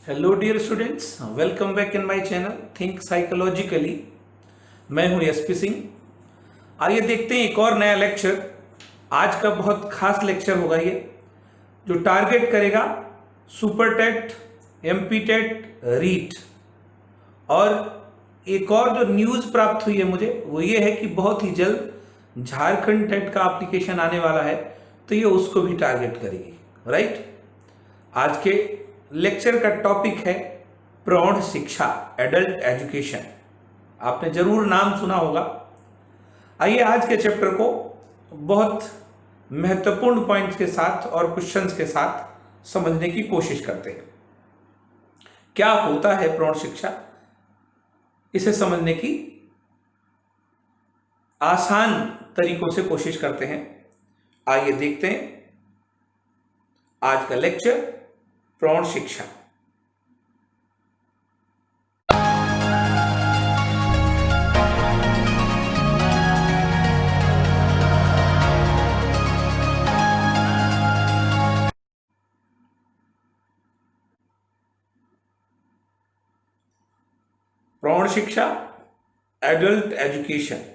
Hello dear students, welcome back in my channel think psychologically. मैं हूं SP Singh. आइए देखते हैं एक और नया लेक्चर। आज का बहुत खास लेक्चर होगा ये, जो टारगेट करेगा super TET, MP TET, REET. और एक और जो न्यूज़ प्राप्त हुई है मुझे, वो ये है कि बहुत ही जल्द झारखंड टेट का एप्लीकेशन आने वाला है, तो ये उसको भी टारगेट करेगी। राइट। आज के लेक्चर का टॉपिक है प्रौढ़ शिक्षा, एडल्ट एजुकेशन। आपने जरूर नाम सुना होगा। आइए आज के चैप्टर को बहुत महत्वपूर्ण पॉइंट्स के साथ और क्वेश्चंस के साथ समझने की कोशिश करते हैं। क्या होता है प्रौढ़ शिक्षा, इसे समझने की आसान तरीकों से कोशिश करते हैं। आइए देखते हैं आज का लेक्चर, प्रौढ़ शिक्षा। प्रौढ़ शिक्षा, एडल्ट एजुकेशन।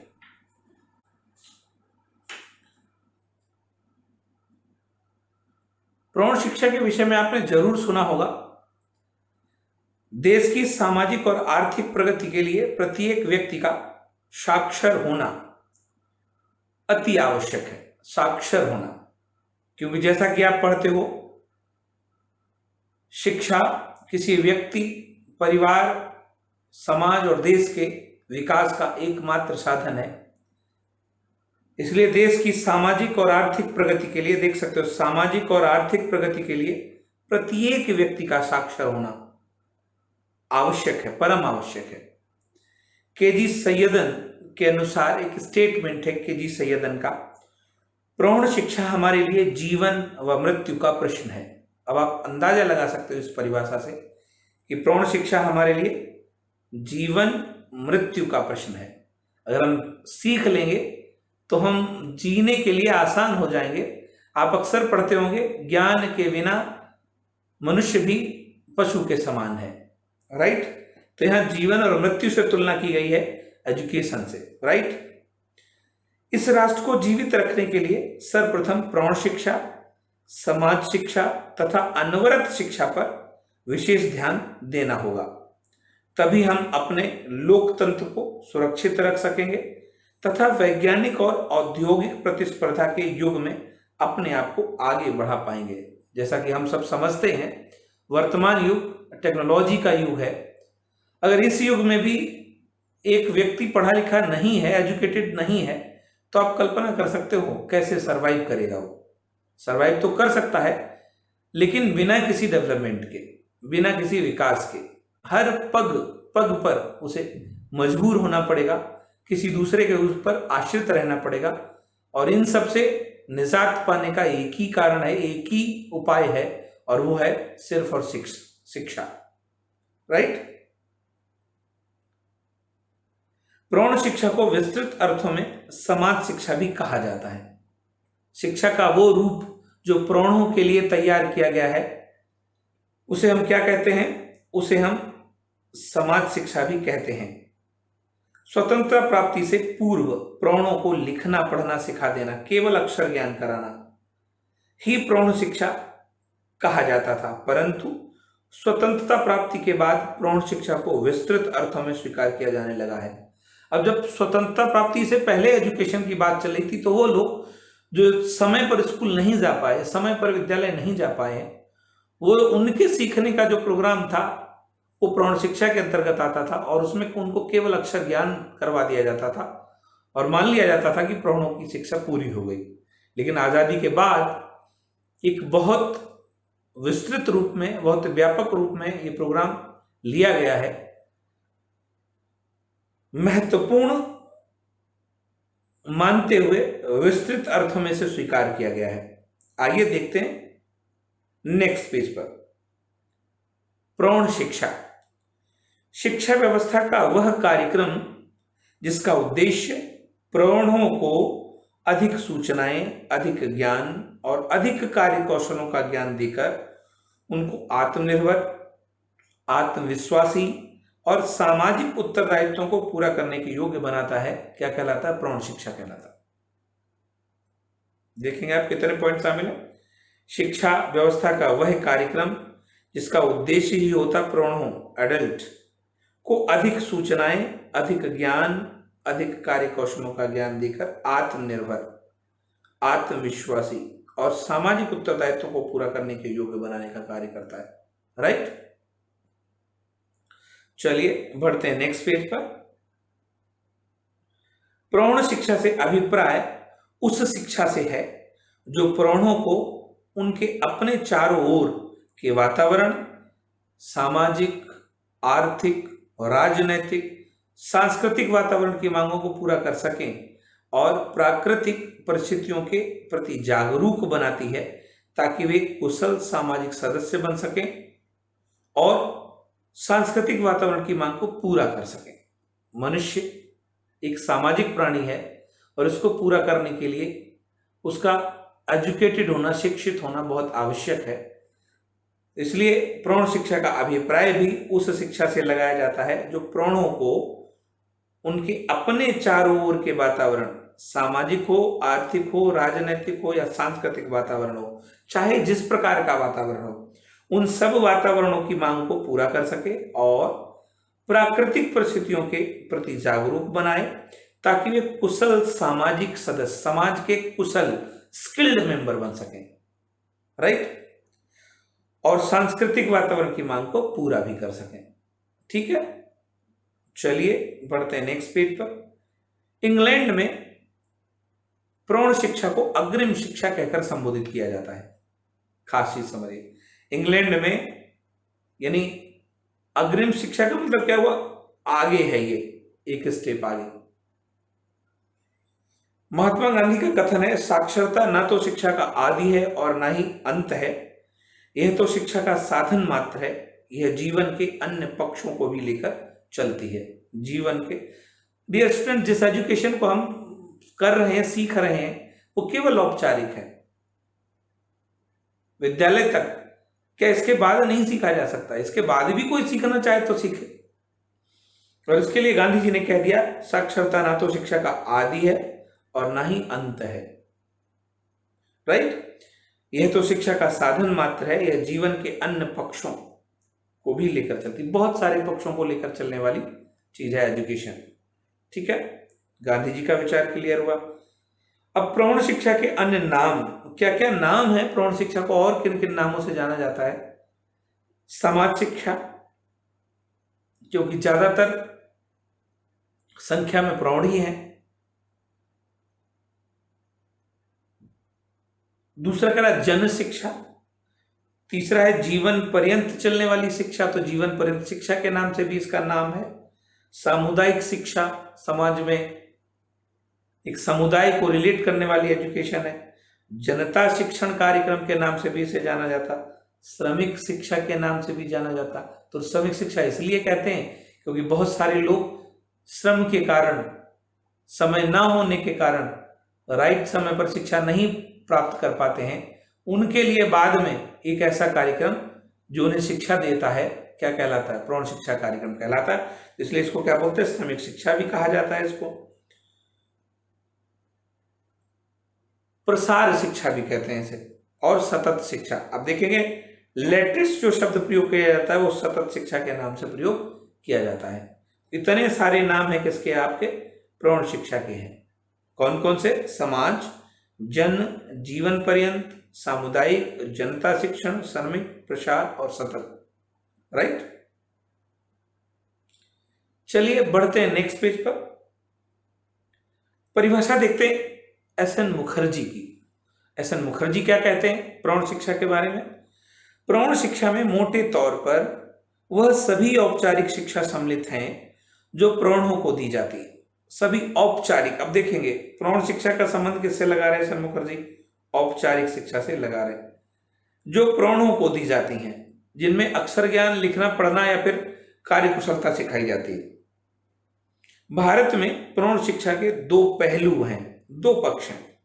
प्रौढ़ शिक्षा के विषय में आपने जरूर सुना होगा। देश की सामाजिक और आर्थिक प्रगति के लिए प्रत्येक व्यक्ति का साक्षर होना अति आवश्यक है। साक्षर होना, क्योंकि जैसा कि आप पढ़ते हो, शिक्षा किसी व्यक्ति, परिवार, समाज और देश के विकास का एकमात्र साधन है। इसलिए देश की सामाजिक और आर्थिक प्रगति के लिए, देख सकते हो, सामाजिक और आर्थिक प्रगति के लिए प्रत्येक व्यक्ति का साक्षर होना आवश्यक है, परम आवश्यक है। केजी सैयदन के अनुसार एक स्टेटमेंट है केजी सैयदन का, प्रौढ़ शिक्षा हमारे लिए जीवन व मृत्यु का प्रश्न है। अब आप अंदाजा लगा सकते हो इस परिभाषा से कि प्रौढ़ शिक्षा हमारे लिए जीवन मृत्यु का प्रश्न है। अगर हम सीख लेंगे तो हम जीने के लिए आसान हो जाएंगे। आप अक्सर पढ़ते होंगे, ज्ञान के बिना मनुष्य भी पशु के समान है। राइट। तो यहां जीवन और मृत्यु से तुलना की गई है एजुकेशन से। राइट। इस राष्ट्र को जीवित रखने के लिए सर्वप्रथम प्रौढ़ शिक्षा, समाज शिक्षा तथा अनवरत शिक्षा पर विशेष ध्यान देना होगा। तभी हम अपने लोकतंत्र को सुरक्षित रख सकेंगे तथा वैज्ञानिक और औद्योगिक प्रतिस्पर्धा के युग में अपने आप को आगे बढ़ा पाएंगे। जैसा कि हम सब समझते हैं, वर्तमान युग टेक्नोलॉजी का युग है। अगर इस युग में भी एक व्यक्ति पढ़ा लिखा नहीं है, एजुकेटेड नहीं है, तो आप कल्पना कर सकते हो कैसे सरवाइव करेगा वो। सरवाइव तो कर सकता है, लेकिन बिना किसी डेवलपमेंट के, बिना किसी विकास के। हर पग पग पर उसे मजबूर होना पड़ेगा, किसी दूसरे के ऊपर आश्रित रहना पड़ेगा। और इन सब से निजात पाने का एक ही कारण है, एक ही उपाय है, और वो है सिर्फ और शिक्षा। राइट। प्रौढ़ शिक्षा को विस्तृत अर्थों में समाज शिक्षा भी कहा जाता है। शिक्षा का वो रूप जो प्रौढ़ों के लिए तैयार किया गया है, उसे हम क्या कहते हैं? उसे हम समाज शिक्षा भी कहते हैं। स्वतंत्रता प्राप्ति से पूर्व प्रौढ़ों को लिखना पढ़ना सिखा देना, केवल अक्षर ज्ञान कराना ही प्रौढ़ शिक्षा कहा जाता था। परंतु स्वतंत्रता प्राप्ति के बाद प्रौढ़ शिक्षा को विस्तृत अर्थों में स्वीकार किया जाने लगा है। अब जब स्वतंत्रता प्राप्ति से पहले एजुकेशन की बात चल रही थी, तो वो लोग जो समय पर स्कूल नहीं जा पाए, समय पर विद्यालय नहीं जा पाए, वो उनके सीखने का जो प्रोग्राम था वो प्रौढ़ शिक्षा के अंतर्गत आता था, और उसमें उनको केवल अक्षर ज्ञान करवा दिया जाता था और मान लिया जाता था कि प्रौढ़ों की शिक्षा पूरी हो गई। लेकिन आजादी के बाद एक बहुत विस्तृत रूप में, बहुत व्यापक रूप में ये प्रोग्राम लिया गया है। महत्वपूर्ण मानते हुए विस्तृत अर्थों में से स्वीकार किया गया है। आइए देखते हैं नेक्स्ट पेज पर। प्रौढ़ शिक्षा, शिक्षा व्यवस्था का वह कार्यक्रम जिसका उद्देश्य प्रौढ़ों को अधिक सूचनाएं, अधिक ज्ञान और अधिक कार्य कौशलों का ज्ञान देकर उनको आत्मनिर्भर, आत्मविश्वासी और सामाजिक उत्तरदायित्वों को पूरा करने के योग्य बनाता है। क्या कहलाता है? प्रौढ़ शिक्षा कहलाता है। देखेंगे आप कितने पॉइंट शामिल है। शिक्षा व्यवस्था का वह कार्यक्रम जिसका उद्देश्य ही होता प्रौढ़ों एडल्ट को अधिक सूचनाएं, अधिक ज्ञान, अधिक कार्य कौशलों का ज्ञान देकर आत्मनिर्भर, आत्मविश्वासी और सामाजिक उत्तरदायित्वों को पूरा करने के योग्य बनाने का कार्य करता है। राइट, चलिए बढ़ते हैं नेक्स्ट पेज पर। प्रौढ़ शिक्षा से अभिप्राय उस शिक्षा से है जो प्रौढ़ों को उनके अपने चारों ओर के वातावरण, सामाजिक, आर्थिक, राजनैतिक, सांस्कृतिक वातावरण की मांगों को पूरा कर सकें और प्राकृतिक परिस्थितियों के प्रति जागरूक बनाती है ताकि वे कुशल सामाजिक सदस्य बन सकें और सांस्कृतिक वातावरण की मांग को पूरा कर सकें। मनुष्य एक सामाजिक प्राणी है और इसको पूरा करने के लिए उसका एजुकेटेड होना, शिक्षित होना बहुत आवश्यक है। इसलिए प्रौढ़ शिक्षा का अभिप्राय भी उस शिक्षा से लगाया जाता है जो प्रौढ़ों को उनके अपने चारों ओर के वातावरण, सामाजिक हो, आर्थिक हो, राजनीतिक हो या सांस्कृतिक वातावरण हो, चाहे जिस प्रकार का वातावरण हो, उन सब वातावरणों की मांग को पूरा कर सके और प्राकृतिक परिस्थितियों के प्रति जागरूक बनाए ताकि वे कुशल सामाजिक सदस्य, समाज के कुशल स्किल्ड मेंबर बन सकें। राइट, और सांस्कृतिक वातावरण की मांग को पूरा भी कर सकें। ठीक है, चलिए बढ़ते हैं नेक्स्ट पेज पर। इंग्लैंड में प्रौढ़ शिक्षा को अग्रिम शिक्षा कहकर संबोधित किया जाता है। खास चीज समझिए, इंग्लैंड में यानी अग्रिम शिक्षा का मतलब क्या हुआ? आगे है, ये एक स्टेप आगे। महात्मा गांधी का कथन है, साक्षरता न तो शिक्षा का आदि है और न ही अंत है, यह तो शिक्षा का साधन मात्र है, यह जीवन के अन्य पक्षों को भी लेकर चलती है। जीवन के डियर स्टूडेंट, जिस एजुकेशन को हम कर रहे हैं, सीख रहे हैं, वो केवल औपचारिक है, विद्यालय तक। क्या इसके बाद नहीं सीखा जा सकता? इसके बाद भी कोई सीखना चाहे तो सीखे। और इसके लिए गांधी जी ने कह दिया, साक्षरता ना तो शिक्षा का आदि है और ना ही अंत है। राइट, यह तो शिक्षा का साधन मात्र है, यह जीवन के अन्य पक्षों को भी लेकर चलती, बहुत सारे पक्षों को लेकर चलने वाली चीज है एजुकेशन। ठीक है, गांधी जी का विचार क्लियर हुआ। अब प्रौढ़ शिक्षा के अन्य नाम, क्या क्या नाम है प्रौढ़ शिक्षा को और किन किन नामों से जाना जाता है? समाज शिक्षा, क्योंकि ज्यादातर संख्या में प्रौढ़ ही हैं। दूसरा कह रहा जन शिक्षा। तीसरा है जीवन पर्यंत चलने वाली शिक्षा, तो जीवन पर्यंत शिक्षा के नाम से भी इसका नाम है। सामुदायिक शिक्षा, समाज में एक समुदाय को रिलेट करने वाली एजुकेशन है। जनता शिक्षण कार्यक्रम के नाम से भी इसे जाना जाता। श्रमिक शिक्षा के नाम से भी जाना जाता। तो श्रमिक शिक्षा इसलिए कहते हैं क्योंकि बहुत सारे लोग श्रम के कारण, समय ना होने के कारण, राइट समय पर शिक्षा नहीं प्राप्त कर पाते हैं, उनके लिए बाद में एक ऐसा कार्यक्रम जो उन्हें शिक्षा देता है, क्या कहलाता है? प्रौढ़ शिक्षा कार्यक्रम कहलाता है। इसलिए इसको क्या बोलते हैं? श्रमिक शिक्षा भी कहा जाता है इसको। प्रसार शिक्षा भी कहते हैं इसे, और सतत शिक्षा। अब देखेंगे लेटेस्ट जो शब्द प्रयोग किया जाता है वो सतत शिक्षा के नाम से प्रयोग किया जाता है। इतने सारे नाम है किसके? आपके प्रौढ़ शिक्षा के हैं। कौन कौन से? समाज, जन, जीवन पर्यंत, सामुदायिक, जनता शिक्षण, श्रमिक, प्रसार और सतत। राइट, चलिए बढ़ते हैं नेक्स्ट पेज पर। परिभाषा देखते हैं एस.एन. मुखर्जी की। एस.एन. मुखर्जी क्या कहते हैं प्रौढ़ शिक्षा के बारे में? प्रौढ़ शिक्षा में मोटे तौर पर वह सभी औपचारिक शिक्षा सम्मिलित हैं जो प्रौढ़ों को दी जाती है। सभी औपचारिक। अब देखेंगे प्रौढ़ शिक्षा का संबंध किससे लगा रहे हैं एस.एन. मुखर्जी? औपचारिक शिक्षा से लगा रहे हैं, जो प्रौढ़ों को दी जाती हैं, जिनमें अक्षर ज्ञान, लिखना, पढ़ना या फिर कार्यकुशलता सिखाई जाती है। भारत में प्रौढ़ शिक्षा के दो पहलू हैं, दो पक्ष हैं।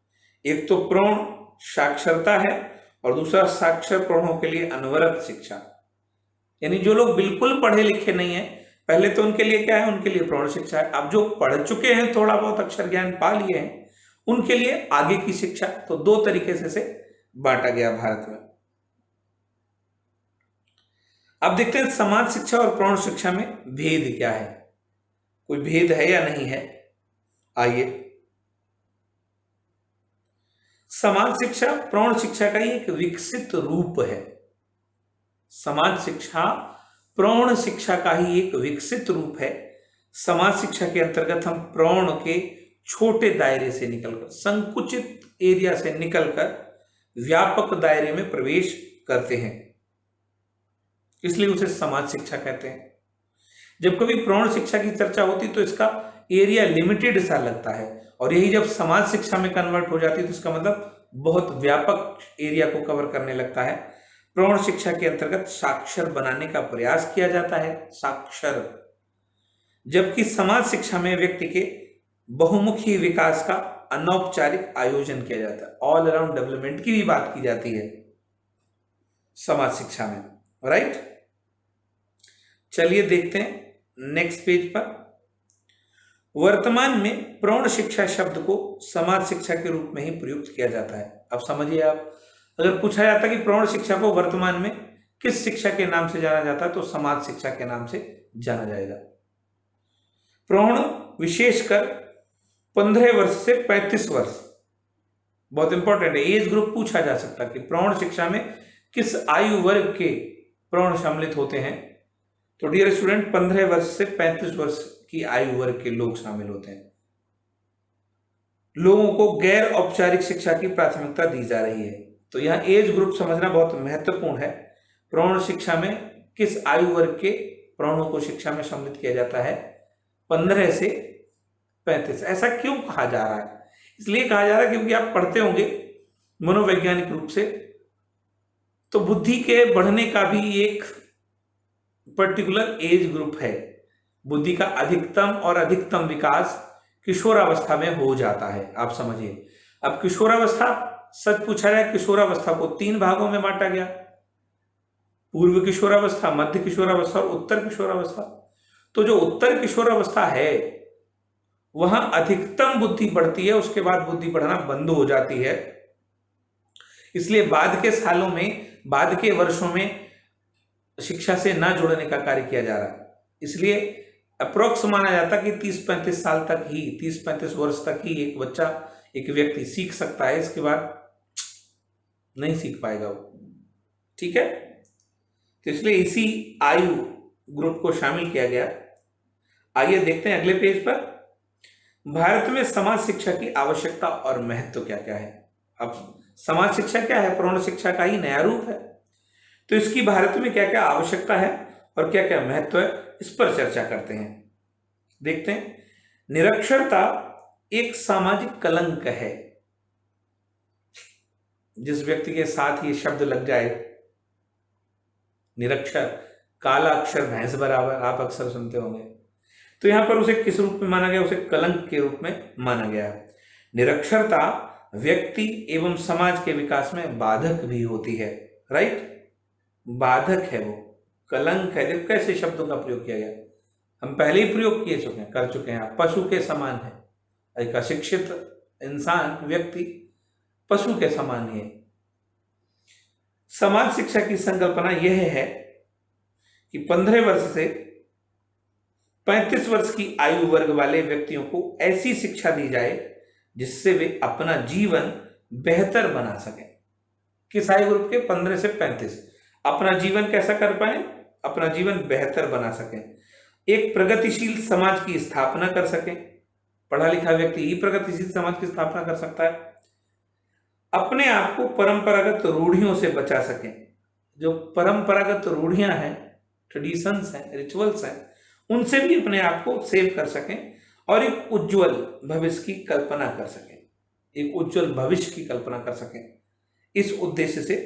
एक तो प्रौढ़ साक्षरता है और दूसरा साक्षर प्रौढ़ों के लिए अनवरत शिक्षा, यानी जो लोग बिल्कुल पढ़े लिखे नहीं है, पहले तो उनके लिए क्या है, उनके लिए प्रौढ़ शिक्षा है। अब जो पढ़ चुके हैं, थोड़ा बहुत अक्षर ज्ञान पा लिए हैं, उनके लिए आगे की शिक्षा। तो दो तरीके से बांटा गया भारत में। अब देखते हैं समाज शिक्षा और प्रौढ़ शिक्षा में भेद क्या है, कोई भेद है या नहीं है। आइए, समाज शिक्षा प्रौढ़ शिक्षा का ही एक विकसित रूप है। समाज शिक्षा प्रौढ़ शिक्षा का ही एक विकसित रूप है। समाज शिक्षा के अंतर्गत हम प्रौढ़ के छोटे दायरे से निकलकर, संकुचित एरिया से निकलकर व्यापक दायरे में प्रवेश करते हैं, इसलिए उसे समाज शिक्षा कहते हैं। जब कभी प्रौढ़ शिक्षा की चर्चा होती तो इसका एरिया लिमिटेड सा लगता है, और यही जब समाज शिक्षा में कन्वर्ट हो जाती है तो इसका मतलब बहुत व्यापक एरिया को कवर करने लगता है। प्रौढ़ शिक्षा के अंतर्गत साक्षर बनाने का प्रयास किया जाता है, साक्षर, जबकि समाज शिक्षा में व्यक्ति के बहुमुखी विकास का अनौपचारिक आयोजन किया जाता है। ऑल अराउंड डेवलपमेंट की भी बात की जाती है समाज शिक्षा में, राइट। चलिए देखते हैं नेक्स्ट पेज पर। वर्तमान में प्रौढ़ शिक्षा शब्द को समाज शिक्षा के रूप में ही प्रयुक्त किया जाता है। अब समझिए, आप अगर पूछा जाता कि प्रौढ़ शिक्षा को वर्तमान में किस शिक्षा के नाम से जाना जाता है, तो समाज शिक्षा के नाम से जाना जाएगा। प्रौढ़ विशेषकर 15 वर्ष से 35 वर्ष, बहुत इंपॉर्टेंट है, एज ग्रुप पूछा जा सकता है कि प्रौढ़ शिक्षा में किस आयु वर्ग के प्रौढ़ सम्मिलित होते हैं। तो डियर स्टूडेंट, 15 वर्ष से 35 वर्ष की आयु वर्ग के लोग शामिल होते हैं। लोगों को गैर औपचारिक शिक्षा की प्राथमिकता दी जा रही है। तो यहां एज ग्रुप समझना बहुत महत्वपूर्ण है। प्रौढ़ शिक्षा में किस आयु वर्ग के प्रौढ़ों को शिक्षा में सम्मिलित किया जाता है, 15 से 35। ऐसा क्यों कहा जा रहा है? इसलिए कहा जा रहा है क्योंकि आप पढ़ते होंगे मनोवैज्ञानिक रूप से, तो बुद्धि के बढ़ने का भी एक पर्टिकुलर एज ग्रुप है। बुद्धि का अधिकतम और अधिकतम विकास किशोरावस्था में हो जाता है, आप समझिए। अब किशोरावस्था, सच पूछा जाए, किशोरावस्था को 3 भागों में बांटा गया, पूर्व किशोरावस्था, मध्य किशोरावस्था और उत्तर किशोरावस्था। तो जो उत्तर किशोरावस्था है वहां अधिकतम बुद्धि बढ़ती है, उसके बाद बुद्धि बढ़ना बंद हो जाती है। इसलिए बाद के सालों में, बाद के वर्षों में शिक्षा से ना जुड़ने का कार्य किया जा रहा है। इसलिए अप्रोक्स माना जाता कि 30-35 साल तक ही, 30-35 वर्ष तक ही एक बच्चा, एक व्यक्ति सीख सकता है, इसके बाद नहीं सीख पाएगा वो, ठीक है। तो इसलिए इसी आयु ग्रुप को शामिल किया गया। आइए देखते हैं अगले पेज पर। भारत में समाज शिक्षा की आवश्यकता और महत्व क्या क्या है। अब समाज शिक्षा क्या है? प्रौढ़ शिक्षा का ही नया रूप है। तो इसकी भारत में क्या क्या आवश्यकता है और क्या क्या महत्व है, इस पर चर्चा करते हैं। देखते हैं। निरक्षरता एक सामाजिक कलंक है। जिस व्यक्ति के साथ ये शब्द लग जाए, निरक्षर, काला अक्षर भैंस बराबर, आप अक्सर सुनते होंगे, तो यहां पर उसे किस रूप में माना गया? उसे कलंक के रूप में माना गया। निरक्षरता व्यक्ति एवं समाज के विकास में बाधक भी होती है, राइट। बाधक है वो, कलंक है। जब कैसे शब्दों का प्रयोग किया गया, हम पहले ही प्रयोग कर चुके हैं। आप पशु के समान है। एक अशिक्षित इंसान, व्यक्ति पशु के समान है। समाज शिक्षा की संकल्पना यह है कि 15 वर्ष से 35 वर्ष की आयु वर्ग वाले व्यक्तियों को ऐसी शिक्षा दी जाए जिससे वे अपना जीवन बेहतर बना सकें। किस आयु ग्रुप के? 15 से 35। अपना जीवन कैसा कर पाए? अपना जीवन बेहतर बना सकें, एक प्रगतिशील समाज की स्थापना कर सकें। पढ़ा लिखा व्यक्ति ही प्रगतिशील समाज की स्थापना कर सकता है। अपने आप को परंपरागत रूढ़ियों से बचा सकें। जो परंपरागत रूढ़ियां हैं, ट्रेडिशंस हैं, रिचुअल्स हैं, उनसे भी अपने आप को सेव कर सकें और एक उज्जवल भविष्य की कल्पना कर सकें, एक उज्जवल भविष्य की कल्पना कर सकें। इस उद्देश्य से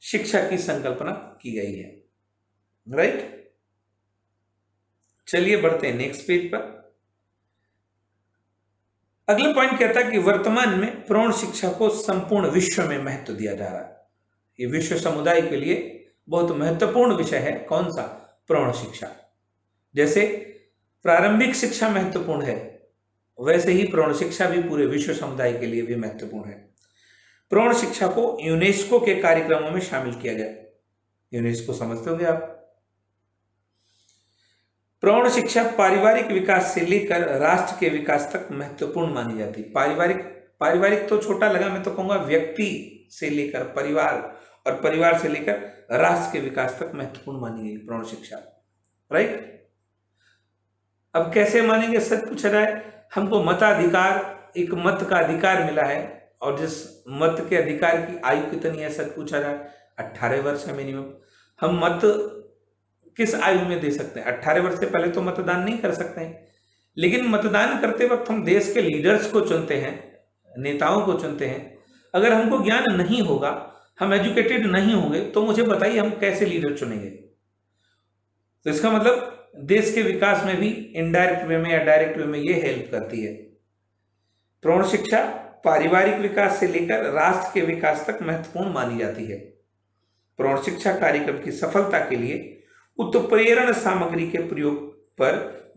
शिक्षा की संकल्पना की गई है, राइट। चलिए बढ़ते हैं नेक्स्ट पेज पर। अगला पॉइंट कहता है कि वर्तमान में प्रौढ़ शिक्षा को संपूर्ण विश्व में महत्व दिया जा रहा है। ये विश्व समुदाय के लिए बहुत महत्वपूर्ण विषय है। कौन सा? प्रौढ़ शिक्षा। जैसे प्रारंभिक शिक्षा महत्वपूर्ण है, वैसे ही प्रौढ़ शिक्षा भी पूरे विश्व समुदाय के लिए भी महत्वपूर्ण है। प्रौढ़ शिक्षा को यूनेस्को के कार्यक्रमों में शामिल किया गया। यूनेस्को समझते होंगे आप। प्रौढ़ शिक्षा पारिवारिक विकास से लेकर राष्ट्र के विकास तक महत्वपूर्ण मानी जाती है। पारिवारिक तो छोटा लगा, मैं तो कहूंगा व्यक्ति से लेकर परिवार और परिवार से लेकर राष्ट्र के विकास तक महत्वपूर्ण मानी गई प्रौढ़ शिक्षा। राइट। अब कैसे मानेंगे? सच पूछा जाए, हमको मताधिकार, एक मत का अधिकार मिला है, और जिस मत के अधिकार की आयु कितनी है? सच पूछा जाए 18 वर्ष है मिनिमम। हम मत किस आयु में दे सकते हैं? 18 वर्ष से पहले तो मतदान नहीं कर सकते हैं, लेकिन मतदान करते वक्त हम देश के लीडर्स को चुनते हैं, नेताओं को चुनते हैं। अगर हमको ज्ञान नहीं होगा, हम एजुकेटेड नहीं होंगे, तो मुझे बताइए हम कैसे लीडर चुनेंगे? तो इसका मतलब देश के विकास में भी इनडायरेक्ट वे में या डायरेक्ट वे में ये हेल्प करती है। प्रौढ़ शिक्षा पारिवारिक विकास से लेकर राष्ट्र के विकास तक महत्वपूर्ण मानी जाती है। प्रौढ़ शिक्षा कार्यक्रम की सफलता के लिए उत्प्रेरण सामग्री के प्रयोग पर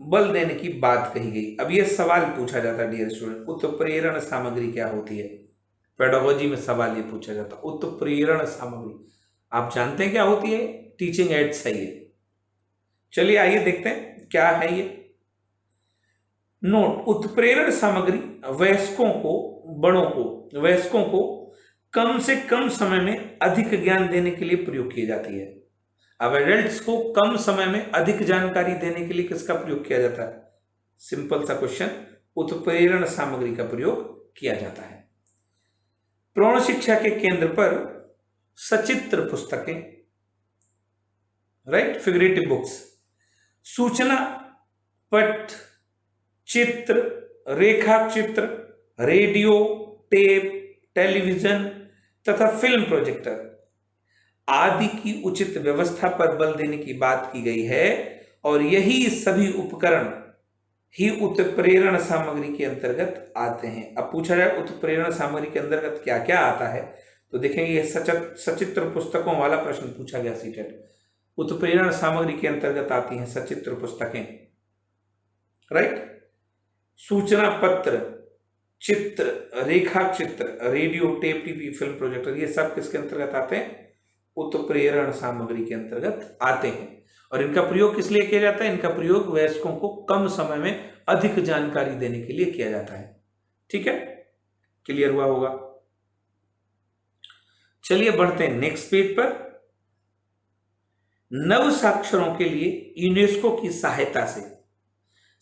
बल देने की बात कही गई। अब यह सवाल पूछा जाता है डियर स्टूडेंट, उत्प्रेरण सामग्री क्या होती है? पेडागोजी में सवाल ये पूछा जाता है, उत्प्रेरण सामग्री आप जानते हैं क्या होती है? टीचिंग एड्स है ये। चलिए आइए देखते हैं क्या है ये। नोट, उत्प्रेरण सामग्री वयस्कों को कम से कम समय में अधिक ज्ञान देने के लिए प्रयोग की जाती है। अब एडल्ट्स को कम समय में अधिक जानकारी देने के लिए किसका प्रयोग किया जाता है? सिंपल सा क्वेश्चन, उत्प्रेरण सामग्री का प्रयोग किया जाता है। प्रौढ़ शिक्षा के केंद्र पर सचित्र पुस्तकें, राइट, फिगरेटिव बुक्स, सूचना पट, चित्र, रेखा चित्र, रेडियो, टेप, टेलीविजन तथा फिल्म प्रोजेक्टर आदि की उचित व्यवस्था पर बल देने की बात की गई है, और यही सभी उपकरण ही उत्प्रेरण सामग्री के अंतर्गत आते हैं। अब पूछा जाए उत्प्रेरण सामग्री के अंतर्गत क्या क्या आता है, तो देखेंगे ये सचित्र पुस्तकों वाला प्रश्न पूछा गया सीटेट। उत्प्रेरण सामग्री के अंतर्गत आती हैं सचित्र पुस्तकें, राइट, सूचना पत्र, चित्र, रेखा चित्र, radio, tape, TV, film projector, ये सब किसके अंतर्गत आते हैं? उत्प्रेरण सामग्री के अंतर्गत आते हैं। और इनका प्रयोग किस लिए किया जाता है? इनका प्रयोग वयस्कों को कम समय में अधिक जानकारी देने के लिए किया जाता है। ठीक है, क्लियर हुआ होगा। चलिए बढ़ते हैं नेक्स्ट पेज पर। नव साक्षरों के लिए यूनेस्को की सहायता से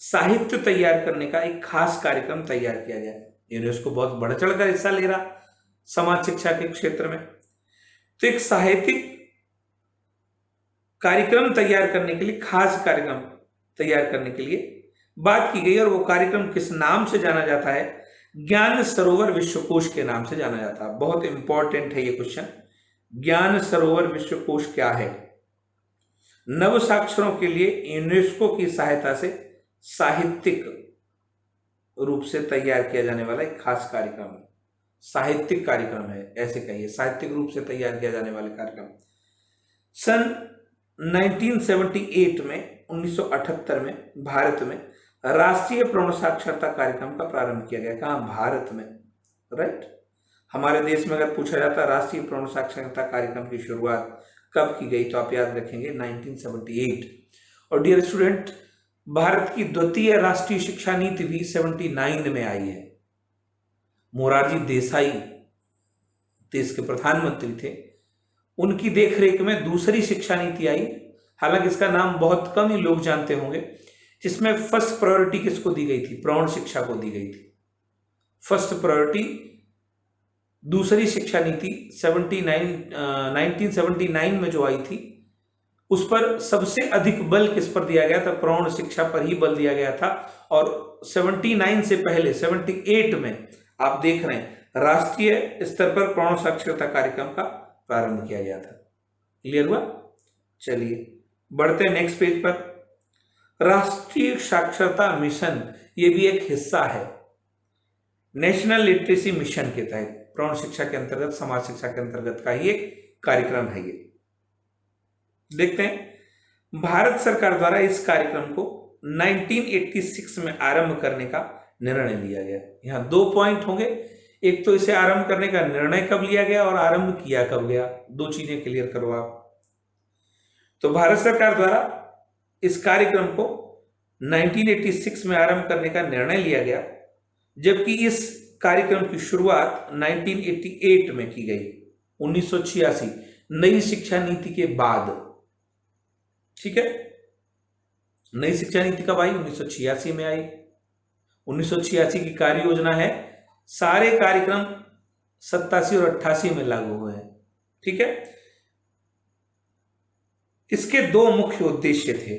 साहित्य तैयार करने का एक खास कार्यक्रम तैयार किया गया है। यूनेस्को बहुत बढ़ चढ़कर हिस्सा ले रहा समाज शिक्षा के क्षेत्र में, तो एक साहित्यिक कार्यक्रम तैयार करने के लिए, खास कार्यक्रम तैयार करने के लिए बात की गई, और वो कार्यक्रम किस नाम से जाना जाता है? ज्ञान सरोवर विश्वकोश के नाम से जाना जाता है। बहुत इंपॉर्टेंट है ये क्वेश्चन। ज्ञान सरोवर विश्वकोश क्या है? नव साक्षरों के लिए यूनेस्को की सहायता से साहित्यिक रूप से तैयार किया जाने वाला एक खास कार्यक्रम है। साहित्यिक कार्यक्रम है, ऐसे कहिए, साहित्यिक रूप से तैयार किया जाने वाले कार्यक्रम। सन 1978 में 1978 में भारत में राष्ट्रीय प्रौढ़ साक्षरता कार्यक्रम का प्रारंभ किया गया। कहाँ? भारत में, राइट। हमारे देश में अगर पूछा जाता है राष्ट्रीय प्रौढ़ साक्षरता कार्यक्रम की शुरुआत कब की गई, तो आप याद रखेंगे 1978। और डियर स्टूडेंट, भारत की द्वितीय राष्ट्रीय शिक्षा नीति भी 79 में आई है। मोरारजी देसाई देश के प्रधानमंत्री थे, उनकी देखरेख में दूसरी शिक्षा नीति आई। हालांकि इसका नाम बहुत कम ही लोग जानते होंगे। इसमें फर्स्ट प्रायोरिटी किसको दी गई थी? प्रौढ़ शिक्षा को दी गई थी। फर्स्ट प्रायोरिटी दूसरी शिक्षा नीति 1979 में जो आई थी, उस पर सबसे अधिक बल किस पर दिया गया था? प्रौढ़ शिक्षा पर ही बल दिया गया था। और 79 से पहले 78 में आप देख रहे हैं राष्ट्रीय स्तर पर प्रौढ़ साक्षरता कार्यक्रम का प्रारंभ किया गया था। क्लियर हुआ? चलिए बढ़ते हैं नेक्स्ट पेज पर। राष्ट्रीय साक्षरता मिशन ये भी एक हिस्सा है नेशनल लिटरेसी मिशन के तहत, प्रौढ़ शिक्षा के अंतर्गत, समाज शिक्षा के अंतर्गत का ही एक कार्यक्रम है ये। देखते हैं। भारत सरकार द्वारा इस कार्यक्रम को 1986 में आरंभ करने का निर्णय लिया गया। यहाँ 2 पॉइंट होंगे, एक तो इसे आरंभ करने का निर्णय कब लिया गया और आरंभ किया कब गया, 2 चीजें क्लियर करो आप। तो भारत सरकार द्वारा इस कार्यक्रम को 1986 में आरंभ करने का निर्णय लिया गया, जबकि इस कार्यक्रम की शुरुआत 1988 में की गई, 1986 नई शिक्षा नीति के बाद। ठीक है, नई शिक्षा नीति कब आई? 1986 में आई। 1986 की कार्य योजना है, सारे कार्यक्रम 87 और 88 में लागू हुए हैं। ठीक है, इसके 2 मुख्य उद्देश्य थे।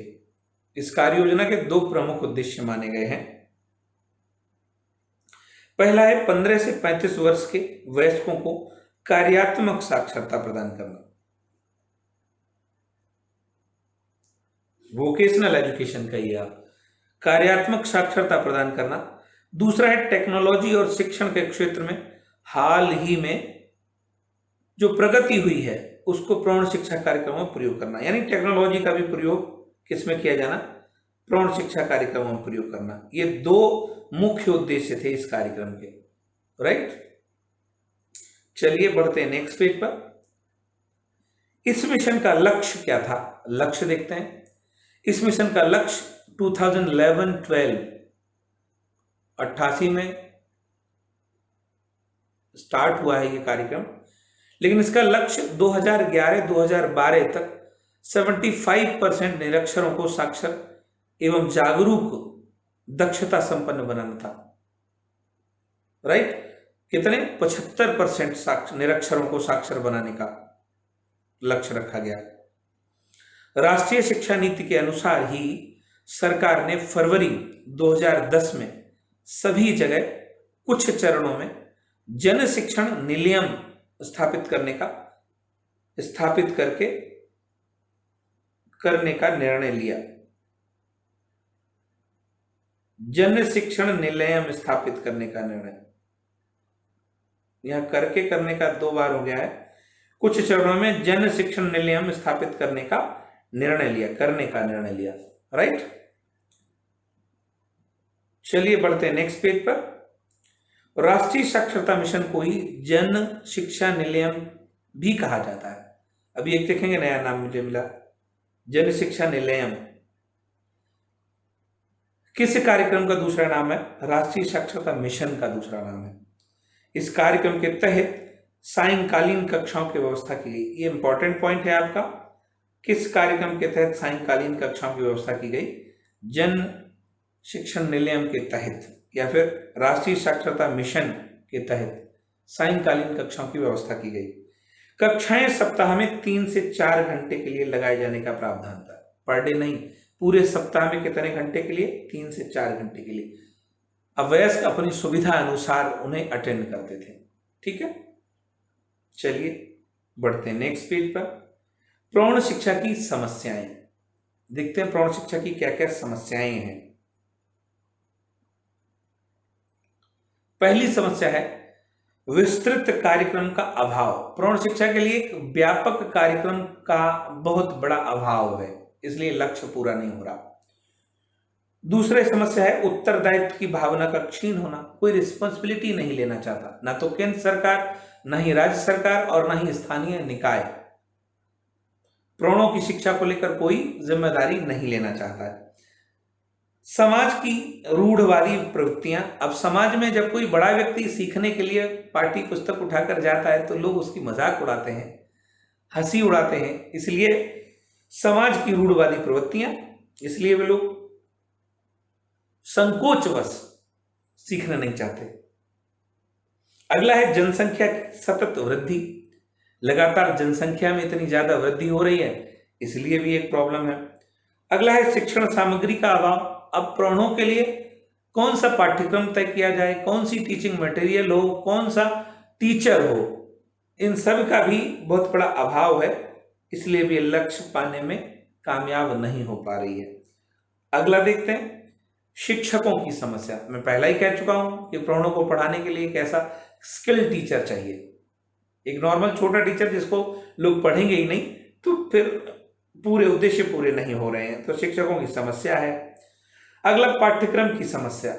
इस कार्य योजना के 2 प्रमुख उद्देश्य माने गए हैं। पहला है 15 से 35 वर्ष के वयस्कों को कार्यात्मक साक्षरता प्रदान करना, वोकेशनल एजुकेशन कहिए आप, कार्यात्मक साक्षरता प्रदान करना। दूसरा है टेक्नोलॉजी और शिक्षण के क्षेत्र में हाल ही में जो प्रगति हुई है उसको प्रौढ़ शिक्षा कार्यक्रमों में प्रयोग करना, यानी टेक्नोलॉजी का भी प्रयोग किसमें किया जाना? प्रौढ़ शिक्षा कार्यक्रमों में प्रयोग करना। ये 2 मुख्य उद्देश्य थे इस कार्यक्रम के। राइट, चलिए बढ़ते हैं नेक्स्ट पेज पर। इस मिशन का लक्ष्य क्या था? लक्ष्य देखते हैं। इस मिशन का लक्ष्य 2011-12 88 में स्टार्ट हुआ है ये कार्यक्रम, लेकिन इसका लक्ष्य 2011-2012 तक 75% निरक्षरों को साक्षर एवं जागरूक दक्षता संपन्न बनाना था। राइट, कितने? 75% निरक्षरों को साक्षर बनाने का लक्ष्य रखा गया। राष्ट्रीय शिक्षा नीति के अनुसार ही सरकार ने फरवरी 2010 में सभी जगह कुछ चरणों में जन शिक्षण निलयम स्थापित करने का निर्णय लिया। जन शिक्षण निलयम स्थापित करने का निर्णय, यहां करने का 2 बार हो गया है। कुछ चरणों में जन शिक्षण निलयम स्थापित करने का निर्णय लिया, राइट। चलिए बढ़ते हैं नेक्स्ट पेज पर। राष्ट्रीय साक्षरता मिशन को ही जन शिक्षा निलयम भी कहा जाता है। अभी एक देखेंगे नया नाम मुझे मिला, जन शिक्षा निलयम। किस कार्यक्रम का दूसरा नाम है? राष्ट्रीय साक्षरता मिशन का दूसरा नाम है। इस कार्यक्रम के तहत सायंकालीन कक्षाओं की व्यवस्था की गई। ये इंपॉर्टेंट पॉइंट है आपका। किस कार्यक्रम के तहत सायंकालीन कक्षाओं की व्यवस्था की गई? जन शिक्षण निलयम के तहत या फिर राष्ट्रीय साक्षरता मिशन के तहत सायंकालीन कक्षाओं की व्यवस्था की गई। कक्षाएं सप्ताह में 3 से 4 घंटे के लिए लगाए जाने का प्रावधान था। पर डे नहीं, पूरे सप्ताह में कितने घंटे के लिए? 3 से 4 घंटे के लिए। अवयस्क अपनी सुविधा अनुसार उन्हें अटेंड करते थे। ठीक है, चलिए बढ़ते हैं नेक्स्ट पेज पर। प्रौढ़ शिक्षा की समस्याएं देखते हैं। प्रौढ़ शिक्षा की क्या क्या समस्याएं हैं। पहली समस्या है विस्तृत कार्यक्रम का अभाव। प्रौढ़ शिक्षा के लिए एक व्यापक कार्यक्रम का बहुत बड़ा अभाव है, इसलिए लक्ष्य पूरा नहीं हो रहा। दूसरी समस्या है उत्तरदायित्व की भावना का क्षीण होना। कोई रिस्पॉन्सिबिलिटी नहीं लेना चाहता, ना तो केंद्र सरकार, ना ही राज्य सरकार और ना ही स्थानीय निकाय प्रौढ़ों की शिक्षा को लेकर कोई जिम्मेदारी नहीं लेना चाहता है। समाज की रूढ़वादी प्रवृत्तियां। अब समाज में जब कोई बड़ा व्यक्ति सीखने के लिए पाठ्य पुस्तक उठाकर जाता है तो लोग उसकी मजाक उड़ाते हैं, हंसी उड़ाते हैं। इसलिए समाज की रूढ़वादी प्रवृत्तियां, इसलिए वे लोग संकोचवश सीखना नहीं चाहते। अगला है जनसंख्या की सतत वृद्धि। लगातार जनसंख्या में इतनी ज्यादा वृद्धि हो रही है, इसलिए भी एक प्रॉब्लम है। अगला है शिक्षण सामग्री का अभाव। अब प्रौढ़ों के लिए कौन सा पाठ्यक्रम तय किया जाए, कौन सी टीचिंग मटेरियल हो, कौन सा टीचर हो, इन सब का भी बहुत बड़ा अभाव है, इसलिए भी लक्ष्य पाने में कामयाब नहीं हो पा रही है। अगला देखते हैं शिक्षकों की समस्या। मैं पहला ही कह चुका हूं कि प्रौढ़ों को पढ़ाने के लिए एक ऐसा स्किल टीचर चाहिए। एक नॉर्मल छोटा टीचर जिसको लोग पढ़ेंगे ही नहीं, तो फिर पूरे उद्देश्य पूरे नहीं हो रहे हैं, तो शिक्षकों की समस्या है। अगला पाठ्यक्रम की समस्या,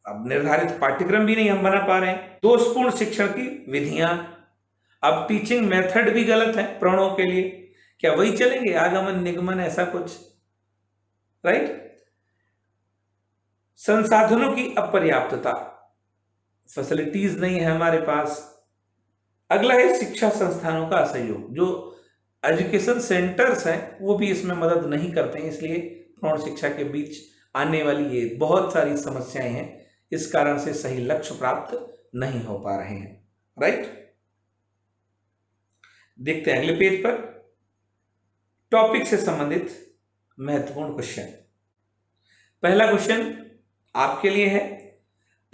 अब निर्धारित पाठ्यक्रम भी नहीं हम बना पा रहे हैं। दोषपूर्ण शिक्षण की विधियां, अब टीचिंग मेथड भी गलत है प्रणों के लिए, क्या वही चलेंगे आगमन निगमन ऐसा कुछ, राइट। संसाधनों की अपर्याप्तता, फैसिलिटीज नहीं है हमारे पास। अगला है शिक्षा संस्थानों का असहयोग, जो एजुकेशन सेंटर्स हैं वो भी इसमें मदद नहीं करते हैं, इसलिए प्रौढ़ शिक्षा के बीच आने वाली ये बहुत सारी समस्याएं हैं, इस कारण से सही लक्ष्य प्राप्त नहीं हो पा रहे हैं, राइट। देखते हैं अगले पेज पर टॉपिक से संबंधित महत्वपूर्ण क्वेश्चन। पहला क्वेश्चन आपके लिए है,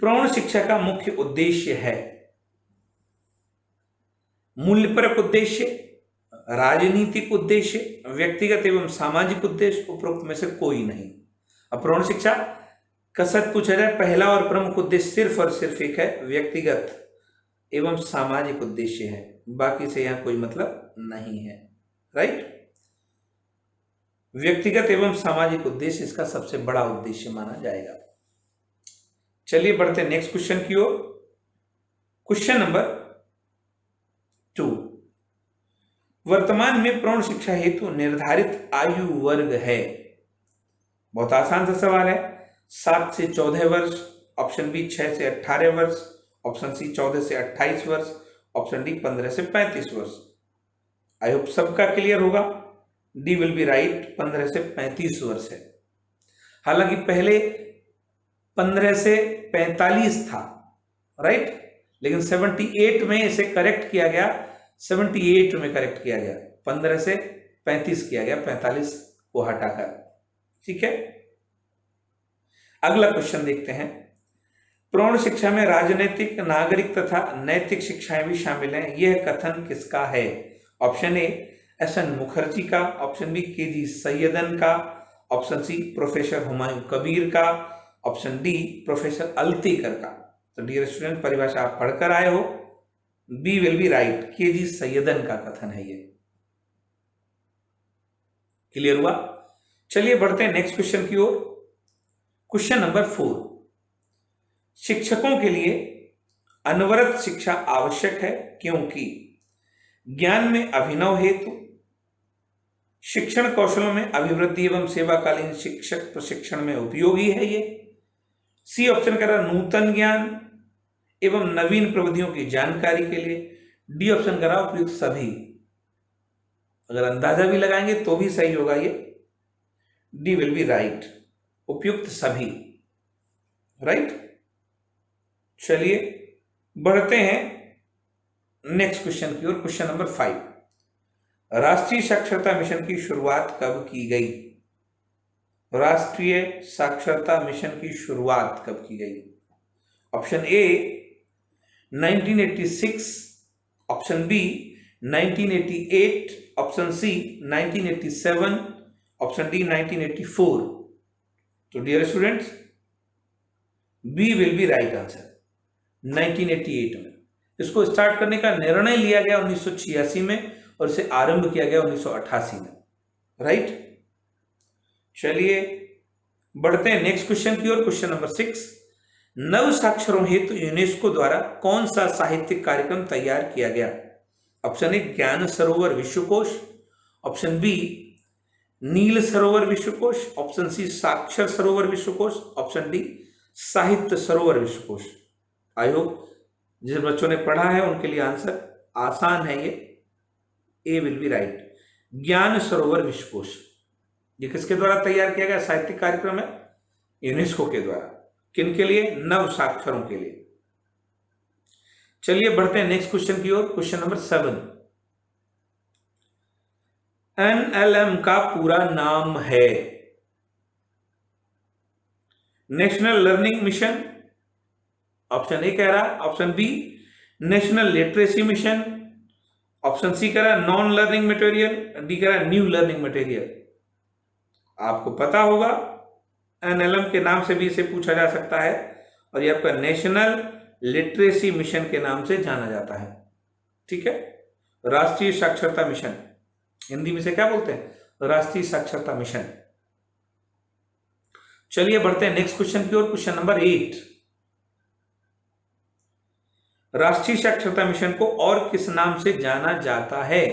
प्रौढ़ शिक्षा का मुख्य उद्देश्य है मूल्यपरक उद्देश्य, राजनीतिक उद्देश्य, व्यक्तिगत एवं सामाजिक उद्देश्य, उपरोक्त में से कोई नहीं। अब प्रौढ़ शिक्षा का सच पूछा जाए, पहला और प्रमुख उद्देश्य सिर्फ और सिर्फ एक है, व्यक्तिगत एवं सामाजिक उद्देश्य है, बाकी से यहां कोई मतलब नहीं है, राइट। व्यक्तिगत एवं सामाजिक उद्देश्य इसका सबसे बड़ा उद्देश्य माना जाएगा। चलिए बढ़ते नेक्स्ट क्वेश्चन की ओर। क्वेश्चन नंबर 2, वर्तमान में प्रौढ़ शिक्षा हेतु निर्धारित आयु वर्ग है। बहुत आसान सा सवाल है, 7 से 14 वर्ष, ऑप्शन बी 6 से 18 वर्ष, ऑप्शन सी 14 से 28 वर्ष, ऑप्शन डी 15 से 35 वर्ष। आई होप सबका क्लियर होगा। डी विल बी राइट, 15 से 35 वर्ष है। हालांकि पहले 15 से 45 था, राइट, लेकिन 78 में इसे करेक्ट किया गया, 78 में करेक्ट किया गया, 15 से 35 किया गया, 45 को हटाकर, ठीक है। अगला क्वेश्चन देखते हैं, प्रौढ़ शिक्षा में राजनीतिक, नागरिक तथा नैतिक शिक्षाएं भी शामिल हैं, यह कथन किसका है? ऑप्शन ए एस.एन. मुखर्जी का, ऑप्शन बी के.जी. सैयदन का, option C professor Humayun Kabir का, ऑप्शन डी प्रोफेसर अल्तेकर का। तो डियर स्टूडेंट, परिभाषा आप पढ़कर आए हो, B will be right, K G. Saiyidain का कथन है ये। क्लियर हुआ? चलिए बढ़ते हैं नेक्स्ट क्वेश्चन की ओर। क्वेश्चन नंबर 4, शिक्षकों के लिए अनवरत शिक्षा आवश्यक है क्योंकि ज्ञान में अभिनव हेतु, शिक्षण कौशलों में अभिवृद्धि एवं सेवाकालीन शिक्षक प्रशिक्षण में उपयोगी है ये। सी ऑप्शन कह रहा नूतन ज्ञान एवं नवीन प्रविधियों की जानकारी के लिए। डी ऑप्शन कह रहा उपयुक्त सभी। अगर अंदाजा भी लगाएंगे तो भी सही होगा ये, डी विल बी राइट, उपयुक्त सभी, राइट। चलिए बढ़ते हैं नेक्स्ट क्वेश्चन की ओर। क्वेश्चन नंबर 5, राष्ट्रीय साक्षरता मिशन की शुरुआत कब की गई? राष्ट्रीय साक्षरता मिशन की शुरुआत कब की गई? Option A 1986, option B 1988, option C 1987, option D 1984। तो dear students, B will be right answer, 1988 में। इसको स्टार्ट करने का निर्णय लिया गया 1986 में और इसे आरंभ किया गया 1988 में, राइट। चलिए बढ़ते हैं नेक्स्ट क्वेश्चन की ओर। क्वेश्चन नंबर 6, नव साक्षरों हेतु यूनेस्को द्वारा कौन सा साहित्यिक कार्यक्रम तैयार किया गया? ऑप्शन ए ज्ञान सरोवर विश्वकोश, ऑप्शन बी नील सरोवर विश्वकोश, ऑप्शन सी साक्षर सरोवर विश्वकोश, ऑप्शन डी साहित्य सरोवर विश्वकोश। आई होप जिन बच्चों ने पढ़ा है उनके लिए आंसर आसान है ये, ए विल बी राइट, ज्ञान सरोवर विश्वकोश। ये किसके द्वारा तैयार किया गया साहित्यिक कार्यक्रम है? यूनेस्को के द्वारा। किनके लिए? नव साक्षरों के लिए। चलिए बढ़ते हैं नेक्स्ट क्वेश्चन की ओर। क्वेश्चन नंबर 7, एनएलएम का पूरा नाम है? National learning mission, option A कह रहा, option B national literacy mission, option C कह रहा नॉन लर्निंग मटेरियल, डी कह रहा न्यू लर्निंग मटेरियल। आपको पता होगा एनएलएम के नाम से भी इसे पूछा जा सकता है और ये आपका नेशनल लिटरेसी मिशन के नाम से जाना जाता है, ठीक है, राष्ट्रीय साक्षरता मिशन। हिंदी में से क्या बोलते हैं? राष्ट्रीय साक्षरता मिशन। चलिए बढ़ते हैं नेक्स्ट क्वेश्चन की ओर। क्वेश्चन नंबर 8, राष्ट्रीय साक्षरता मिशन को और किस नाम से जाना जाता है?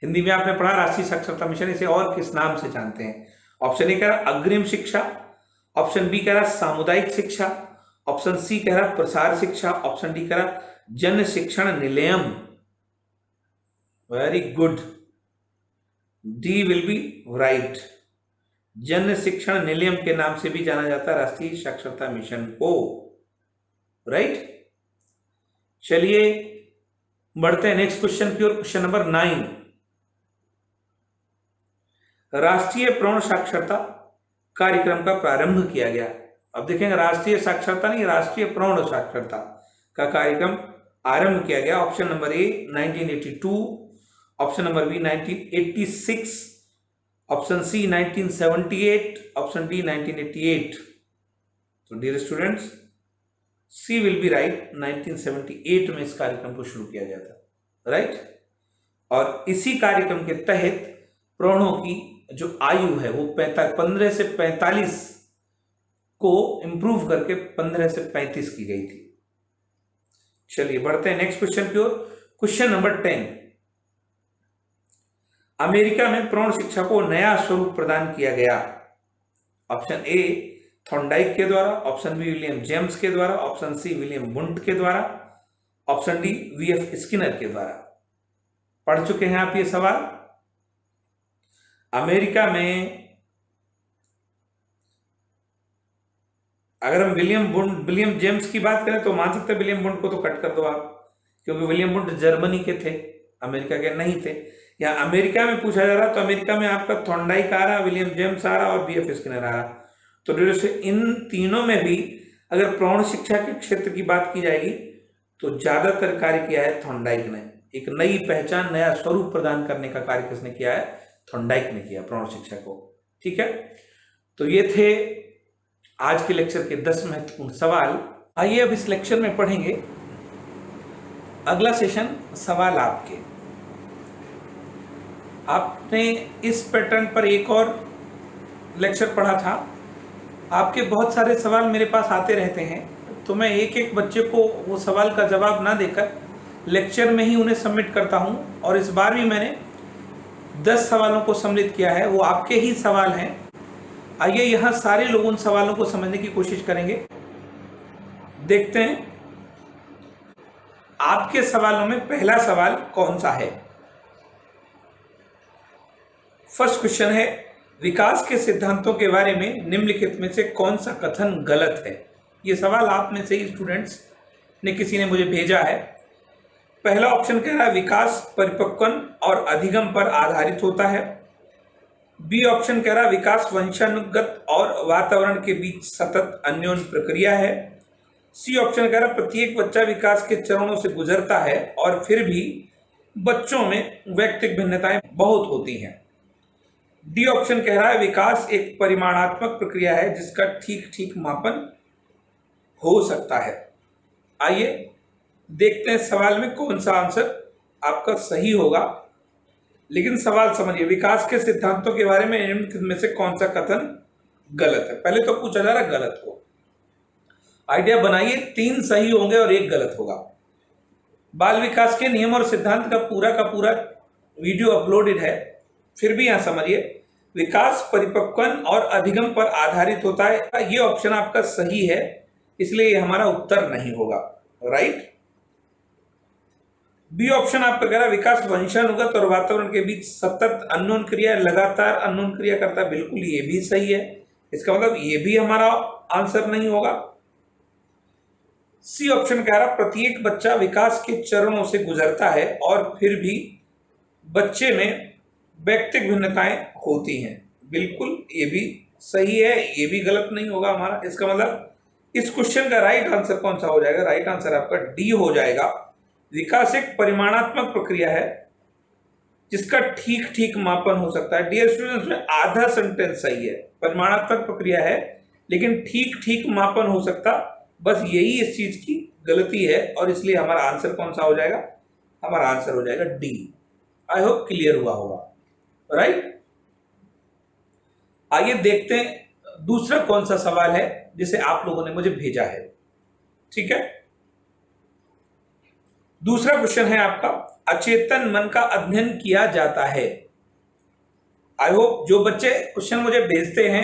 हिंदी में आपने पढ़ा राष्ट्रीय साक्षरता मिशन, इसे और किस नाम से जानते हैं? ऑप्शन ए कह रहा अग्रिम शिक्षा, ऑप्शन बी कह रहा सामुदायिक शिक्षा, ऑप्शन सी कह रहा प्रसार शिक्षा, ऑप्शन डी कह रहा जन शिक्षण Nilayam. Very good, D will be right. जन शिक्षण निलयम के नाम से भी जाना जाता है राष्ट्रीय साक्षरता मिशन को, राइट। चलिए बढ़ते हैं नेक्स्ट क्वेश्चन की ओर। क्वेश्चन नंबर 9, राष्ट्रीय प्रौढ़ साक्षरता कार्यक्रम का प्रारंभ किया गया। अब देखेंगे राष्ट्रीय साक्षरता नहीं, राष्ट्रीय प्रौढ़ साक्षरता का कार्यक्रम आरंभ किया गया। Option number A 1982, option number B 1986, option C 1978, option D 1988। तो dear students, C will be right. 1978 में इस कार्यक्रम को शुरू किया गया था, राइट। और इसी कार्यक्रम के तहत प्रौढ़ों की जो आयु है वो 15 से 45 को इंप्रूव करके 15 से 35 की गई थी। चलिए बढ़ते हैं नेक्स्ट क्वेश्चन की ओर। क्वेश्चन नंबर 10, अमेरिका में प्रौढ़ शिक्षा को नया स्वरूप प्रदान किया गया। ऑप्शन ए थॉर्नडाइक के द्वारा, ऑप्शन बी विलियम जेम्स के द्वारा, ऑप्शन सी विलियम वुंट के द्वारा, ऑप्शन डी वीएफ स्किनर के द्वारा। पढ़ चुके हैं आप ये सवाल। अमेरिका में अगर हम विलियम जेम्स की बात करें तो मान सकते हैं विलियम वुंट को तो कट कर दो आप, क्योंकि विलियम वुंट जर्मनी के थे, अमेरिका के नहीं थे। या अमेरिका में पूछा जा रहा तो अमेरिका में आपका थॉर्नडाइक आ रहा, विलियम जेम्स आ रहा और बीएफ स्किनर आ रहा। तो इन तीनों में भी अगर प्रौढ़ शिक्षा के क्षेत्र की बात की जाएगी तो ज्यादातर कार्य किया है थॉर्नडाइक ने। एक नई पहचान, नया स्वरूप प्रदान करने का कार्य किसने किया है? थॉर्नडाइक ने किया प्रौढ़ शिक्षा को, ठीक है। तो ये थे आज के लेक्चर के 10 महत्वपूर्ण सवाल। आइए अब इस लेक्चर में पढ़ेंगे अगला सेशन सवाल आपके। आपने इस पैटर्न पर एक और लेक्चर पढ़ा था। आपके बहुत सारे सवाल मेरे पास आते रहते हैं, तो मैं एक एक बच्चे को वो सवाल का जवाब ना देकर लेक्चर में ही उन्हें सबमिट करता हूं। और इस बार भी मैंने 10 सवालों को सम्मिलित किया है, वो आपके ही सवाल हैं। आइए यहाँ सारे लोग उन सवालों को समझने की कोशिश करेंगे। देखते हैं आपके सवालों में पहला सवाल कौन सा है। फर्स्ट क्वेश्चन है, विकास के सिद्धांतों के बारे में निम्नलिखित में से कौन सा कथन गलत है? ये सवाल आप में से ही स्टूडेंट्स ने किसी ने मुझे भेजा है। पहला ऑप्शन कह रहा है विकास परिपक्वन और अधिगम पर आधारित होता है। बी ऑप्शन कह रहा है विकास वंशानुगत और वातावरण के बीच सतत अन्योन्य प्रक्रिया है। सी ऑप्शन कह रहा है प्रत्येक बच्चा विकास के चरणों से गुजरता है और फिर भी बच्चों में व्यक्तिगत भिन्नताएं बहुत होती हैं। डी ऑप्शन कह रहा है विकास एक परिमाणात्मक प्रक्रिया है जिसका ठीक ठीक मापन हो सकता है। आइए देखते हैं सवाल में कौन सा आंसर आपका सही होगा। लेकिन सवाल समझिए, विकास के सिद्धांतों के बारे में निम्नलिखित में से कौन सा कथन गलत है? पहले तो पूछा जा रहा है गलत को। आइडिया बनाइए, 3 सही होंगे और 1 गलत होगा। बाल विकास के नियम और सिद्धांत का पूरा वीडियो अपलोडेड है। फिर भी यहां समझिए, विकास परिपक्वन और अधिगम पर आधारित होता है, ये ऑप्शन आपका सही है, इसलिए ये हमारा उत्तर नहीं होगा, राइट। बी ऑप्शन आपका कह रहा है विकास वंशानुगत और वातावरण के बीच सतत अन्योन क्रिया, लगातार अन्योन क्रिया करता है, बिल्कुल ये भी सही है। इसका मतलब ये भी हमारा आंसर नहीं होगा। सी ऑप्शन कह रहा प्रत्येक बच्चा विकास के चरणों से गुजरता है और फिर भी बच्चे में व्यक्तिगत भिन्नताएं होती हैं, बिल्कुल ये भी सही है, ये भी गलत नहीं होगा हमारा। इसका मतलब इस क्वेश्चन का राइट आंसर कौन सा हो जाएगा? राइट आंसर आपका डी हो जाएगा। विकास एक परिमाणात्मक प्रक्रिया है जिसका ठीक ठीक मापन हो सकता है। डियर स्टूडेंट्स, में आधा सेंटेंस सही है, परिमाणात्मक प्रक्रिया है लेकिन ठीक ठीक मापन हो सकता, बस यही इस चीज की गलती है और इसलिए हमारा आंसर कौन सा हो जाएगा? हमारा आंसर हो जाएगा डी। आई होप क्लियर हुआ होगा, राइट। आइए देखते हैं दूसरा कौन सा सवाल है जिसे आप लोगों ने मुझे भेजा है। ठीक है, दूसरा क्वेश्चन है आपका, अचेतन मन का अध्ययन किया जाता है। आई होप जो बच्चे क्वेश्चन मुझे भेजते हैं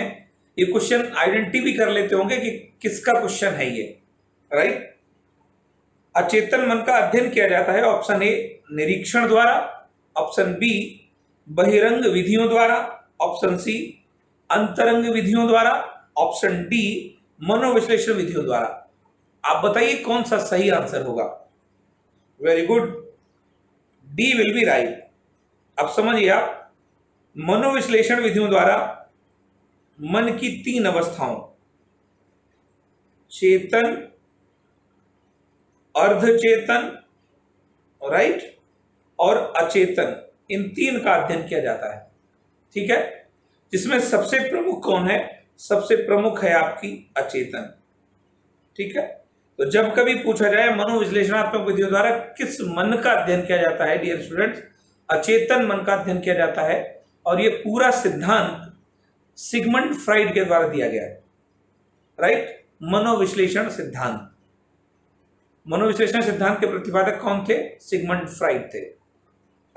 ये क्वेश्चन आइडेंटिटी भी कर लेते होंगे कि किसका क्वेश्चन है ये, राइट। अचेतन मन का अध्ययन किया जाता है, ऑप्शन ए निरीक्षण द्वारा, ऑप्शन बी बहिरंग विधियों द्वारा, ऑप्शन सी अंतरंग विधियों द्वारा, ऑप्शन डी मनोविश्लेषण विधियों द्वारा। आप बताइए कौन सा सही आंसर होगा। Very good, D will be right. अब समझिए आप, मनोविश्लेषण विधियों द्वारा मन की 3 अवस्थाओं, चेतन, अर्धचेतन, राइट, और अचेतन, इन 3 का अध्ययन किया जाता है। ठीक है, जिसमें सबसे प्रमुख कौन है? सबसे प्रमुख है आपकी अचेतन। ठीक है, तो जब कभी पूछा जाए मनोविश्लेषणात्मक विधियों द्वारा किस मन का अध्ययन किया जाता है, डियर स्टूडेंट्स, अचेतन मन का अध्ययन किया जाता है। और ये पूरा सिद्धांत सिगमंड फ्राइड के द्वारा दिया गया है, राइट। मनोविश्लेषण सिद्धांत, मनोविश्लेषण सिद्धांत के प्रतिपादक कौन थे? सिगमंड फ्राइड थे।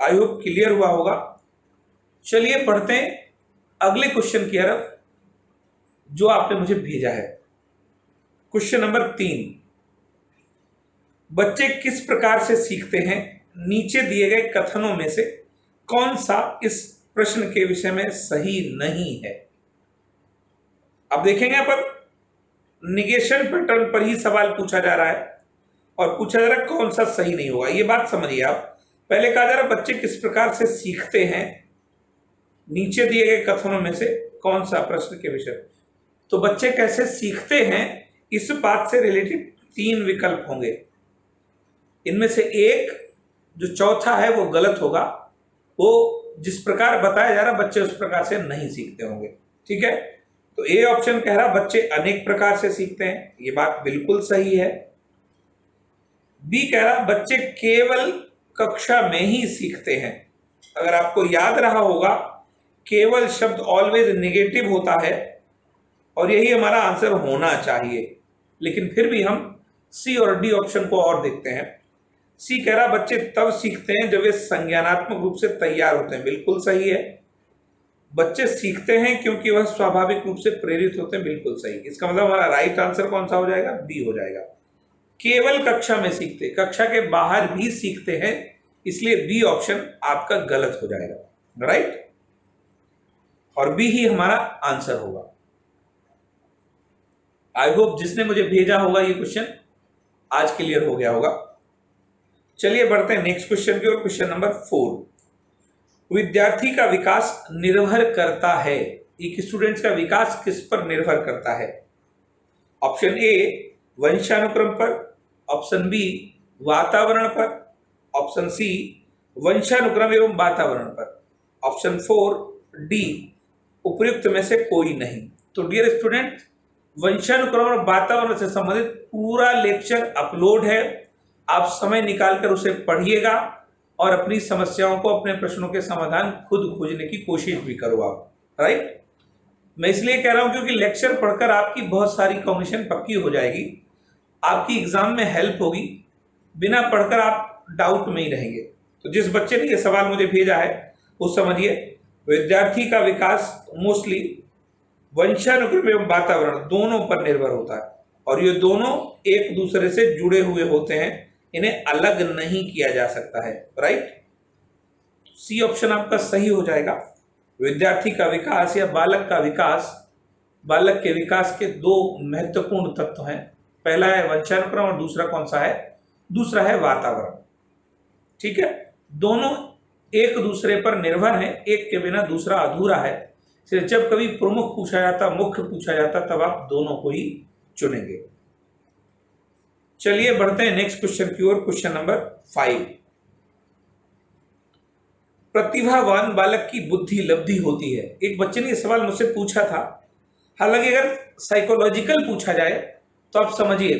आई होप क्लियर हुआ होगा। चलिए पढ़ते हैं अगले क्वेश्चन की तरफ जो आपने मुझे भेजा है। क्वेश्चन नंबर 3, बच्चे किस प्रकार से सीखते हैं? नीचे दिए गए कथनों में से कौन सा इस प्रश्न के विषय में सही नहीं है? अब देखेंगे यहाँ पर निगेशन पैटर्न पर ही सवाल पूछा जा रहा है और पूछा जा रहा है कौन सा सही नहीं होगा। ये बात समझिए आप। पहले कहा जा रहा है बच्चे किस प्रकार से सीखते हैं, नीचे दिए गए कथनों में से कौन सा प्रश्न के विषय। तो बच्चे कैसे सीखते हैं इस बात से रिलेटेड 3 विकल्प होंगे। इनमें से एक जो चौथा है वो गलत होगा। वो जिस प्रकार बताया जा रहा है बच्चे उस प्रकार से नहीं सीखते होंगे। ठीक है, तो ए ऑप्शन कह रहा बच्चे अनेक प्रकार से सीखते हैं, ये बात बिल्कुल सही है। बी कह रहा बच्चे केवल कक्षा में ही सीखते हैं। अगर आपको याद रहा होगा केवल शब्द ऑलवेज नेगेटिव होता है और यही हमारा आंसर होना चाहिए, लेकिन फिर भी हम सी और डी ऑप्शन को और देखते हैं। सी कह रहा बच्चे तब सीखते हैं जब वे संज्ञानात्मक रूप से तैयार होते हैं, बिल्कुल सही है। बच्चे सीखते हैं क्योंकि वह स्वाभाविक रूप से प्रेरित होते हैं, बिल्कुल सही। इसका मतलब हमारा राइट आंसर कौन सा हो जाएगा? बी हो जाएगा। केवल कक्षा में सीखते, कक्षा के बाहर भी सीखते हैं, इसलिए बी ऑप्शन आपका गलत हो जाएगा, राइट। और बी ही हमारा आंसर होगा। आई होप जिसने मुझे भेजा होगा ये क्वेश्चन आज क्लियर हो गया होगा। चलिए बढ़ते हैं नेक्स्ट क्वेश्चन की ओर। क्वेश्चन नंबर 4, विद्यार्थी का विकास निर्भर करता है, एक स्टूडेंट्स का विकास किस पर निर्भर करता है? ऑप्शन ए वंशानुक्रम पर, ऑप्शन बी वातावरण पर, ऑप्शन सी वंशानुक्रम एवं वातावरण पर, ऑप्शन 4 डी उपयुक्त में से कोई नहीं। तो डियर स्टूडेंट, वंशानुक्रम और वातावरण से संबंधित पूरा लेक्चर अपलोड है, आप समय निकालकर उसे पढ़िएगा और अपनी समस्याओं को, अपने प्रश्नों के समाधान खुद खोजने की कोशिश भी करो आप, राइट। मैं इसलिए कह रहा हूं क्योंकि लेक्चर पढ़कर आपकी बहुत सारी कॉग्निशन पक्की हो जाएगी, आपकी एग्जाम में हेल्प होगी। बिना पढ़कर आप डाउट में ही रहेंगे। तो जिस बच्चे ने ये सवाल मुझे भेजा है वो समझिए, विद्यार्थी का विकास मोस्टली वंशानुक्रम एवं वातावरण दोनों पर निर्भर होता है और ये दोनों एक दूसरे से जुड़े हुए होते हैं, इन्हें अलग नहीं किया जा सकता है, राइट। सी ऑप्शन आपका सही हो जाएगा। विद्यार्थी का विकास या बालक का विकास, बालक के विकास के 2 महत्वपूर्ण तत्व हैं, पहला है वंशानुक्रम और दूसरा कौन सा है? दूसरा है वातावरण। ठीक है, दोनों एक दूसरे पर निर्भर हैं, एक के बिना दूसरा अधूरा है। सिर्फ जब कभी प्रमुख पूछा जाता, मुख्य पूछा जाता, तब आप दोनों को ही चुनेंगे। चलिए बढ़ते हैं नेक्स्ट क्वेश्चन की ओर। क्वेश्चन नंबर 5, प्रतिभावान बालक की बुद्धि लब्धि होती है। एक बच्चे ने यह सवाल मुझसे पूछा था, हालांकि अगर साइकोलॉजिकल पूछा जाए तो आप समझिए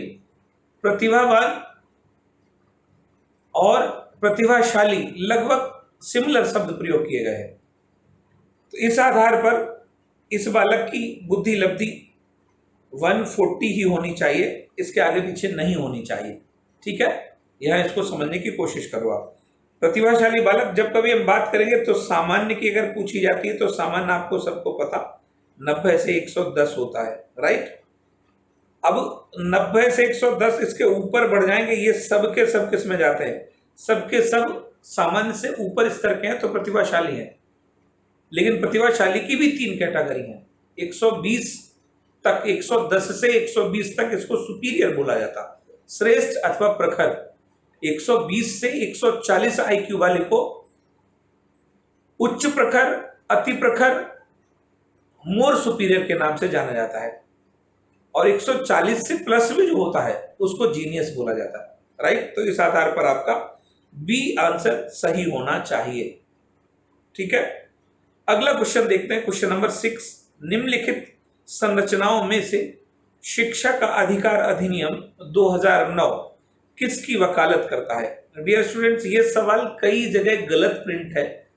प्रतिभावान और प्रतिभाशाली लगभग सिमिलर शब्द प्रयोग किए गए हैं। तो इस आधार पर इस बालक की बुद्धि लब्धि 140 ही होनी चाहिए, इसके आगे पीछे नहीं होनी चाहिए। ठीक है, यह इसको समझने की कोशिश करो आप। प्रतिभाशाली बालक, जब कभी हम बात करेंगे तो सामान्य की अगर पूछी जाती है तो सामान्य आपको सबको पता 90 से 110 होता है, राइट। अब 90 से 110 इसके ऊपर बढ़ जाएंगे, ये सबके सब किस में जाते हैं, सबके सब सामान्य से ऊपर स्तर के हैं तो प्रतिभाशाली हैं। लेकिन प्रतिभाशाली की भी 3 कैटेगरी हैं। 120 तक, 110 से 120 तक इसको सुपीरियर बोला जाता, श्रेष्ठ अथवा प्रखर। 120 से 140 आईक्यू वाले को उच्च प्रखर, अति प्रखर, मोर सुपीरियर के नाम से जाना जाता है। और 140 से प्लस भी जो होता है उसको जीनियस बोला जाता है, राइट। तो इस आधार पर आपका बी आंसर सही होना चाहिए। ठीक है, अगला क्वेश्चन देखते हैं, क्वेश्चन नंबर 6। निम्नलिखित संरचनाओं में से शिक्षा का अधिकार अधिनियम 2009 किसकी वकालत करता है। डियर स्टूडेंट्स, ये सवाल कई जगह गलत प्रिंट है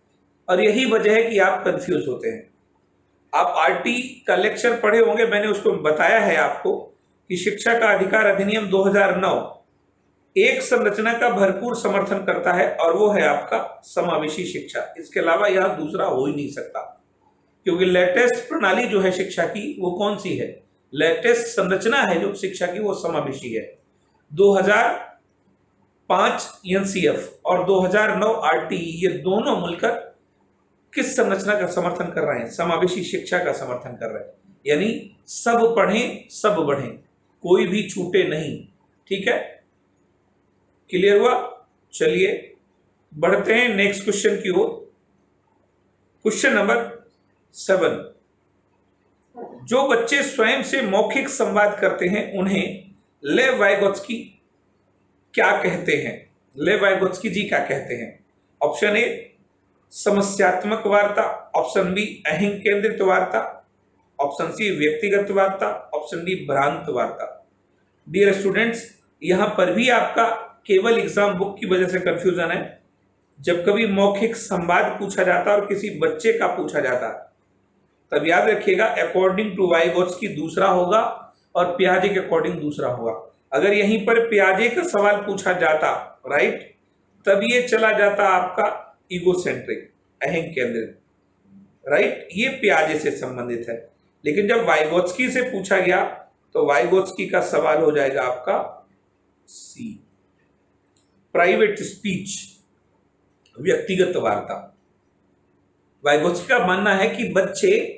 और यही वजह है कि आप कंफ्यूज होते हैं। आप आरटी का लेक्चर पढ़े होंगे, मैंने उसको बताया है आपको कि शिक्षा का अधिकार अधिनियम 2009 एक संरचना का भरपूर समर्थन करता है और वो है आपका समावेशी शिक्षा। इसके अलावा यह दूसरा हो ही नहीं सकता, क्योंकि लेटेस्ट प्रणाली जो है शिक्षा की वो कौन सी है, लेटेस्ट संरचना है जो शिक्षा की वो समावेशी है। 2005 एनसीएफ और 2009 आरटीई, ये दोनों मिलकर किस संरचना का समर्थन कर रहे हैं, समावेशी शिक्षा का समर्थन कर रहे हैं। यानी सब पढ़ें सब बढ़ें, कोई भी छूटे नहीं। ठीक है, क्लियर हुआ। चलिए बढ़ते हैं नेक्स्ट क्वेश्चन की ओर। Question number 7। जो बच्चे स्वयं से मौखिक संवाद करते हैं उन्हें लेव वाइगोत्स्की क्या कहते हैं, लेव वाइगोत्स्की जी क्या कहते हैं। ऑप्शन ए समस्यात्मक वार्ता, ऑप्शन बी अहं केंद्रित वार्ता, ऑप्शन सी व्यक्तिगत वार्ता, ऑप्शन डी भ्रांत वार्ता। डियर स्टूडेंट्स, यहां पर भी आपका केवल एग्जाम बुक की वजह से कंफ्यूजन है। जब कभी मौखिक संवाद पूछा जाता और किसी बच्चे का पूछा जाता तब याद रखिएगा अकॉर्डिंग टू वाइगोत्स्की दूसरा होगा और पियाजे के अकॉर्डिंग दूसरा होगा। अगर यहीं पर पियाजे का सवाल पूछा जाता, राइट, तब ये चला जाता आपका इगोसेंट्रिक, अहं केंद्रित, राइट, ये पियाजे से संबंधित है। लेकिन जब वाइगोत्स्की से पूछा गया तो वाइगोत्स्की का सवाल हो जाएगा आपका सी, प्राइवेट स्पीच, व्यक्तिगत वार्ता। वाइगोत्स्की का मानना है कि बच्चे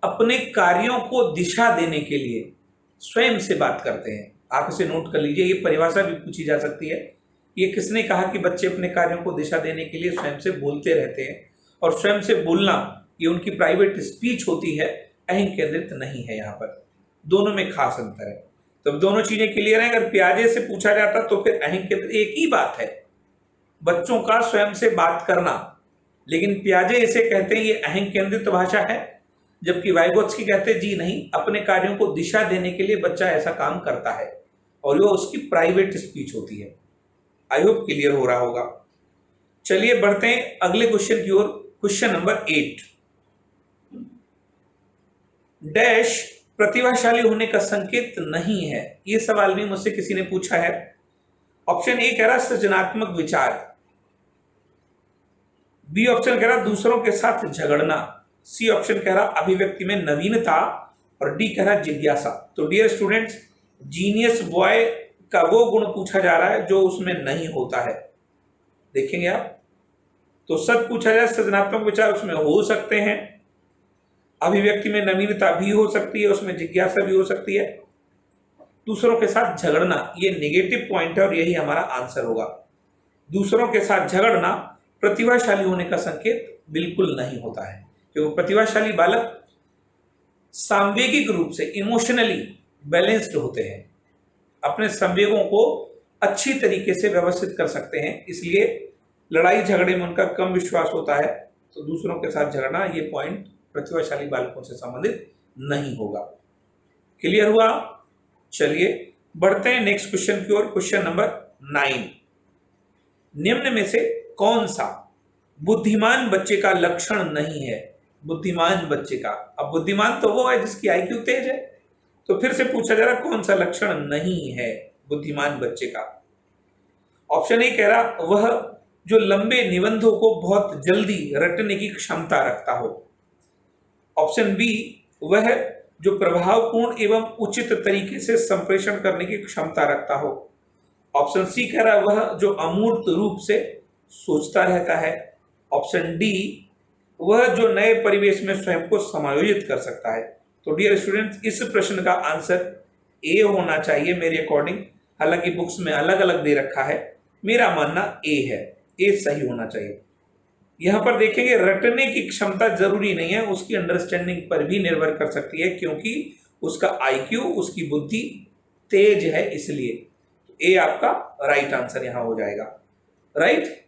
अपने कार्यों को दिशा देने के लिए स्वयं से बात करते हैं। आप इसे नोट कर लीजिए, ये परिभाषा भी पूछी जा सकती है। ये किसने कहा कि बच्चे अपने कार्यों को दिशा देने के लिए स्वयं से बोलते रहते हैं, और स्वयं से बोलना ये उनकी प्राइवेट स्पीच होती है, अहं केंद्रित नहीं है। यहाँ पर दोनों में खास अंतर है। तो दोनों चीजें क्लियर हैं। अगर पियाजे से पूछा जाता तो फिर अहं केंद्रित एक ही बात है, बच्चों का स्वयं से बात करना, लेकिन पियाजे इसे कहते हैं ये अहं केंद्रित भाषा है, जबकि वाइगोत्स्की कहते हैं जी नहीं, अपने कार्यों को दिशा देने के लिए बच्चा ऐसा काम करता है और वो उसकी प्राइवेट स्पीच होती है। आई होप क्लियर हो रहा होगा। चलिए बढ़ते हैं अगले क्वेश्चन की ओर। Question number 8। डैश प्रतिभाशाली होने का संकेत नहीं है, ये सवाल भी मुझसे किसी ने पूछा है। ऑप्शन ए कह रहा सृजनात्मक विचार, बी ऑप्शन कह रहा दूसरों के साथ झगड़ना, सी ऑप्शन कह रहा अभिव्यक्ति में नवीनता, और डी कह रहा जिज्ञासा। तो डियर स्टूडेंट्स, जीनियस बॉय का वो गुण पूछा जा रहा है जो उसमें नहीं होता है। देखेंगे आप, तो सब पूछा जाए सृजनात्मक विचार उसमें हो सकते हैं, अभिव्यक्ति में नवीनता भी हो सकती है, उसमें जिज्ञासा भी हो सकती है, दूसरों के साथ झगड़ना ये नेगेटिव पॉइंट है और यही हमारा आंसर होगा। दूसरों के साथ झगड़ना प्रतिभाशाली होने का संकेत बिल्कुल नहीं होता है, क्योंकि प्रतिभाशाली बालक सांवेगिक रूप से इमोशनली बैलेंस्ड होते हैं, अपने संवेगों को अच्छी तरीके से व्यवस्थित कर सकते हैं, इसलिए लड़ाई झगड़े में उनका कम विश्वास होता है। तो दूसरों के साथ झगड़ना ये पॉइंट प्रतिभाशाली बालकों से संबंधित नहीं होगा। क्लियर हुआ। चलिए बढ़ते हैं नेक्स्ट क्वेश्चन की ओर। Question number 9। निम्न में से कौन सा बुद्धिमान बच्चे का लक्षण नहीं है। बुद्धिमान बच्चे का, अब बुद्धिमान तो वो है जिसकी आईक्यू तेज है, तो फिर से पूछा जा रहा कौन सा लक्षण नहीं है बुद्धिमान बच्चे का। ऑप्शन ए कह रहा वह जो लंबे निबंधों को बहुत जल्दी रटने की क्षमता रखता हो। ऑप्शन बी वह जो प्रभावपूर्ण एवं उचित तरीके से संप्रेषण करने की क्षमता रखता हो। ऑप्शन सी कह रहा वह जो अमूर्त रूप से सोचता रहता है। ऑप्शन डी वह जो नए परिवेश में स्वयं को समायोजित कर सकता है। तो डियर स्टूडेंट्स, इस प्रश्न का आंसर ए होना चाहिए मेरे अकॉर्डिंग, हालांकि बुक्स में अलग अलग दे रखा है, मेरा मानना ए है, ए सही होना चाहिए। यहां पर देखेंगे रटने की क्षमता जरूरी नहीं है, उसकी अंडरस्टैंडिंग पर भी निर्भर कर सकती है, क्योंकि उसका आईक्यू, उसकी बुद्धि तेज है, इसलिए ए आपका राइट आंसर यहां हो जाएगा। राइट,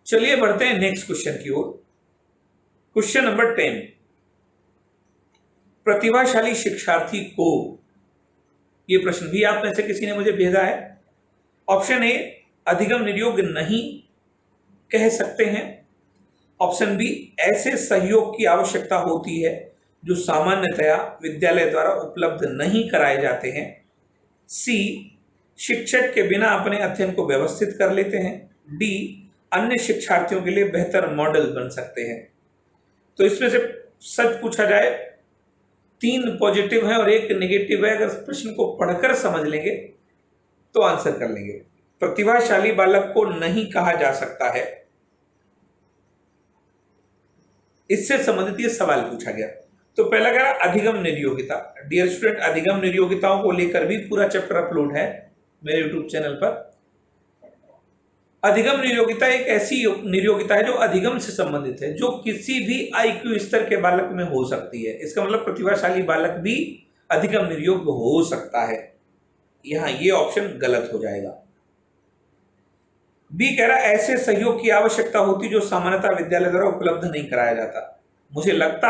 चलिए बढ़ते हैं नेक्स्ट क्वेश्चन की ओर। क्वेश्चन नंबर 10, प्रतिभाशाली शिक्षार्थी को, यह प्रश्न भी आप में से किसी ने मुझे भेजा है। ऑप्शन ए अधिगम निर्योग नहीं कह सकते हैं। ऑप्शन बी ऐसे सहयोग की आवश्यकता होती है जो सामान्यतया विद्यालय द्वारा उपलब्ध नहीं कराए जाते हैं। सी शिक्षक के बिना अपने अध्ययन को व्यवस्थित कर लेते हैं। डी अन्य शिक्षार्थियों के लिए बेहतर मॉडल बन सकते हैं। तो इसमें से सच पूछा जाए 3 पॉजिटिव है और 1 नेगेटिव है। अगर प्रश्न को पढ़कर समझ लेंगे तो आंसर कर लेंगे। प्रतिभाशाली बालक को नहीं कहा जा सकता है, इससे संबंधित ये सवाल पूछा गया। तो पहला कह रहा अधिगम निर्योगिता। डियर स्टूडेंट, अधिगम निर्योगिताओं को लेकर भी पूरा चैप्टर अपलोड है मेरे यूट्यूब चैनल पर। अधिगम निर्योगिता एक ऐसी निर्योगिता है जो अधिगम से संबंधित है, जो किसी भी आईक्यू स्तर के बालक में हो सकती है। इसका मतलब प्रतिभाशाली बालक भी अधिगम निर्योग हो सकता है। यहां ये ऑप्शन गलत हो जाएगा। बी कह रहा ऐसे सहयोग की आवश्यकता होती जो सामान्यतः विद्यालय द्वारा उपलब्ध नहीं कराया जाता। मुझे लगता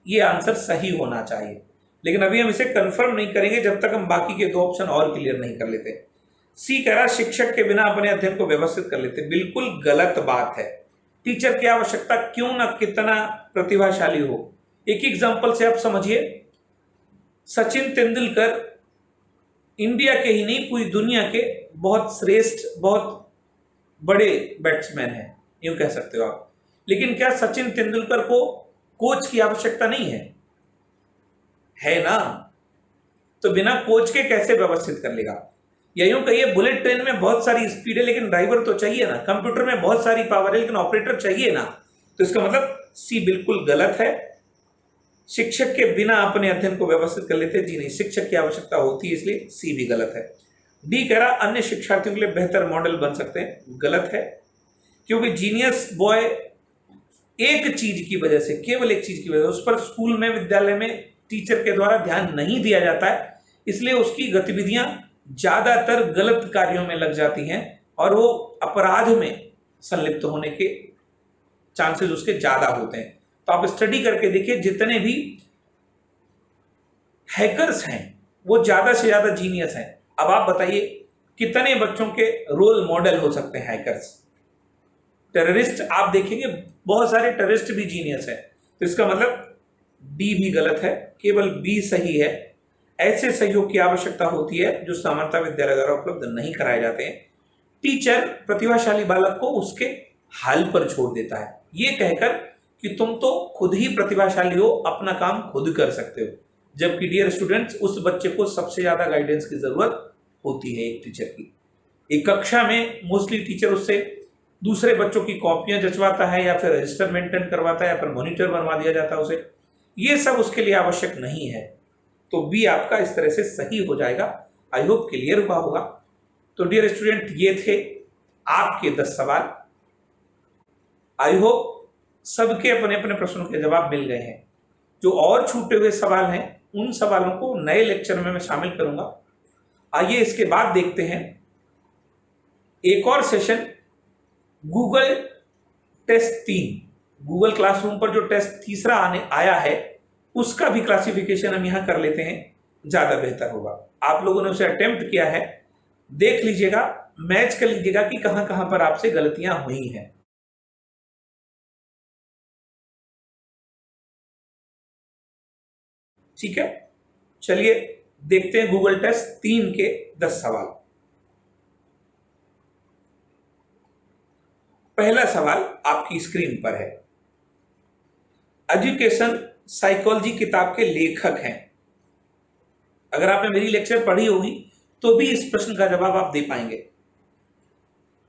ये आंसर सही होना चाहिए, लेकिन अभी हम इसे कंफर्म नहीं करेंगे जब तक हम बाकी के 2 ऑप्शन और क्लियर नहीं कर लेते। सी कह रहा शिक्षक के बिना अपने अध्ययन को व्यवस्थित कर लेते। बिल्कुल गलत बात है। टीचर की आवश्यकता क्यों ना कितना प्रतिभाशाली हो। एक एग्जांपल से आप समझिए, सचिन तेंदुलकर इंडिया के ही नहीं पूरी दुनिया के बहुत श्रेष्ठ, बहुत बड़े बैट्समैन हैं, यूं कह सकते हो आप। लेकिन क्या सचिन तेंदुलकर को कोच की आवश्यकता नहीं है? है ना। तो बिना कोच के कैसे व्यवस्थित कर लेगा? या यूं कहिए बुलेट ट्रेन में बहुत सारी स्पीड है लेकिन ड्राइवर तो चाहिए ना। कंप्यूटर में बहुत सारी पावर है लेकिन ऑपरेटर चाहिए ना। तो इसका मतलब सी बिल्कुल गलत है। शिक्षक के बिना अपने अध्ययन को व्यवस्थित कर लेते, जी नहीं, शिक्षक की आवश्यकता होती है, इसलिए सी भी गलत है। डी कह रहा अन्य शिक्षार्थियों के लिए बेहतर मॉडल बन सकते हैं। गलत है, क्योंकि जीनियस बॉय एक चीज की वजह से, केवल एक चीज की वजह से, उस पर स्कूल में, विद्यालय में टीचर के द्वारा ध्यान नहीं दिया जाता है, इसलिए उसकी गतिविधियां ज्यादातर गलत कार्यों में लग जाती हैं और वो अपराध में संलिप्त होने के चांसेस उसके ज्यादा होते हैं। तो आप स्टडी करके देखिए, जितने भी हैकर्स हैं वो ज्यादा से ज्यादा जीनियस हैं। अब आप बताइए कितने बच्चों के रोल मॉडल हो सकते हैं हैकर्स? टेररिस्ट आप देखेंगे, बहुत सारे टेररिस्ट भी जीनियस हैं। तो इसका मतलब डी भी गलत है, केवल बी सही है। ऐसे सहयोग की आवश्यकता होती है जो सामान्यतः विद्यालय द्वारा उपलब्ध नहीं कराए जाते हैं। टीचर प्रतिभाशाली बालक को उसके हाल पर छोड़ देता है, ये कहकर कि तुम तो खुद ही प्रतिभाशाली हो, अपना काम खुद कर सकते हो। जबकि डियर स्टूडेंट्स, उस बच्चे को सबसे ज्यादा गाइडेंस की जरूरत होती है एक टीचर की। एक कक्षा में मोस्टली टीचर उससे दूसरे बच्चों की कॉपियां जचवाता है, या फिर रजिस्टर मेंटेन करवाता है, या फिर मॉनिटर बनवा दिया जाता है उसे। ये सब उसके लिए आवश्यक नहीं है। तो बी आपका इस तरह से सही हो जाएगा। आई होप क्लियर हुआ होगा। तो डियर स्टूडेंट, ये थे आपके 10 सवाल। आई होप सबके अपने अपने प्रश्नों के जवाब मिल गए हैं। जो और छूटे हुए सवाल हैं उन सवालों को नए लेक्चर में मैं शामिल करूंगा। आइए इसके बाद देखते हैं एक और session, Google test 3, Google classroom पर जो टेस्ट तीसरा आया है उसका भी क्लासिफिकेशन हम यहां कर लेते हैं, ज्यादा बेहतर होगा। आप लोगों ने उसे अटेम्प्ट किया है, देख लीजिएगा, मैच कर लीजिएगा कि कहां कहां पर आपसे गलतियां हुई हैं। ठीक है, चलिए देखते हैं गूगल टेस्ट 3 के 10 सवाल। पहला सवाल आपकी स्क्रीन पर है। एजुकेशन साइकोलॉजी किताब के लेखक हैं। अगर आपने मेरी लेक्चर पढ़ी होगी तो भी इस प्रश्न का जवाब आप दे पाएंगे।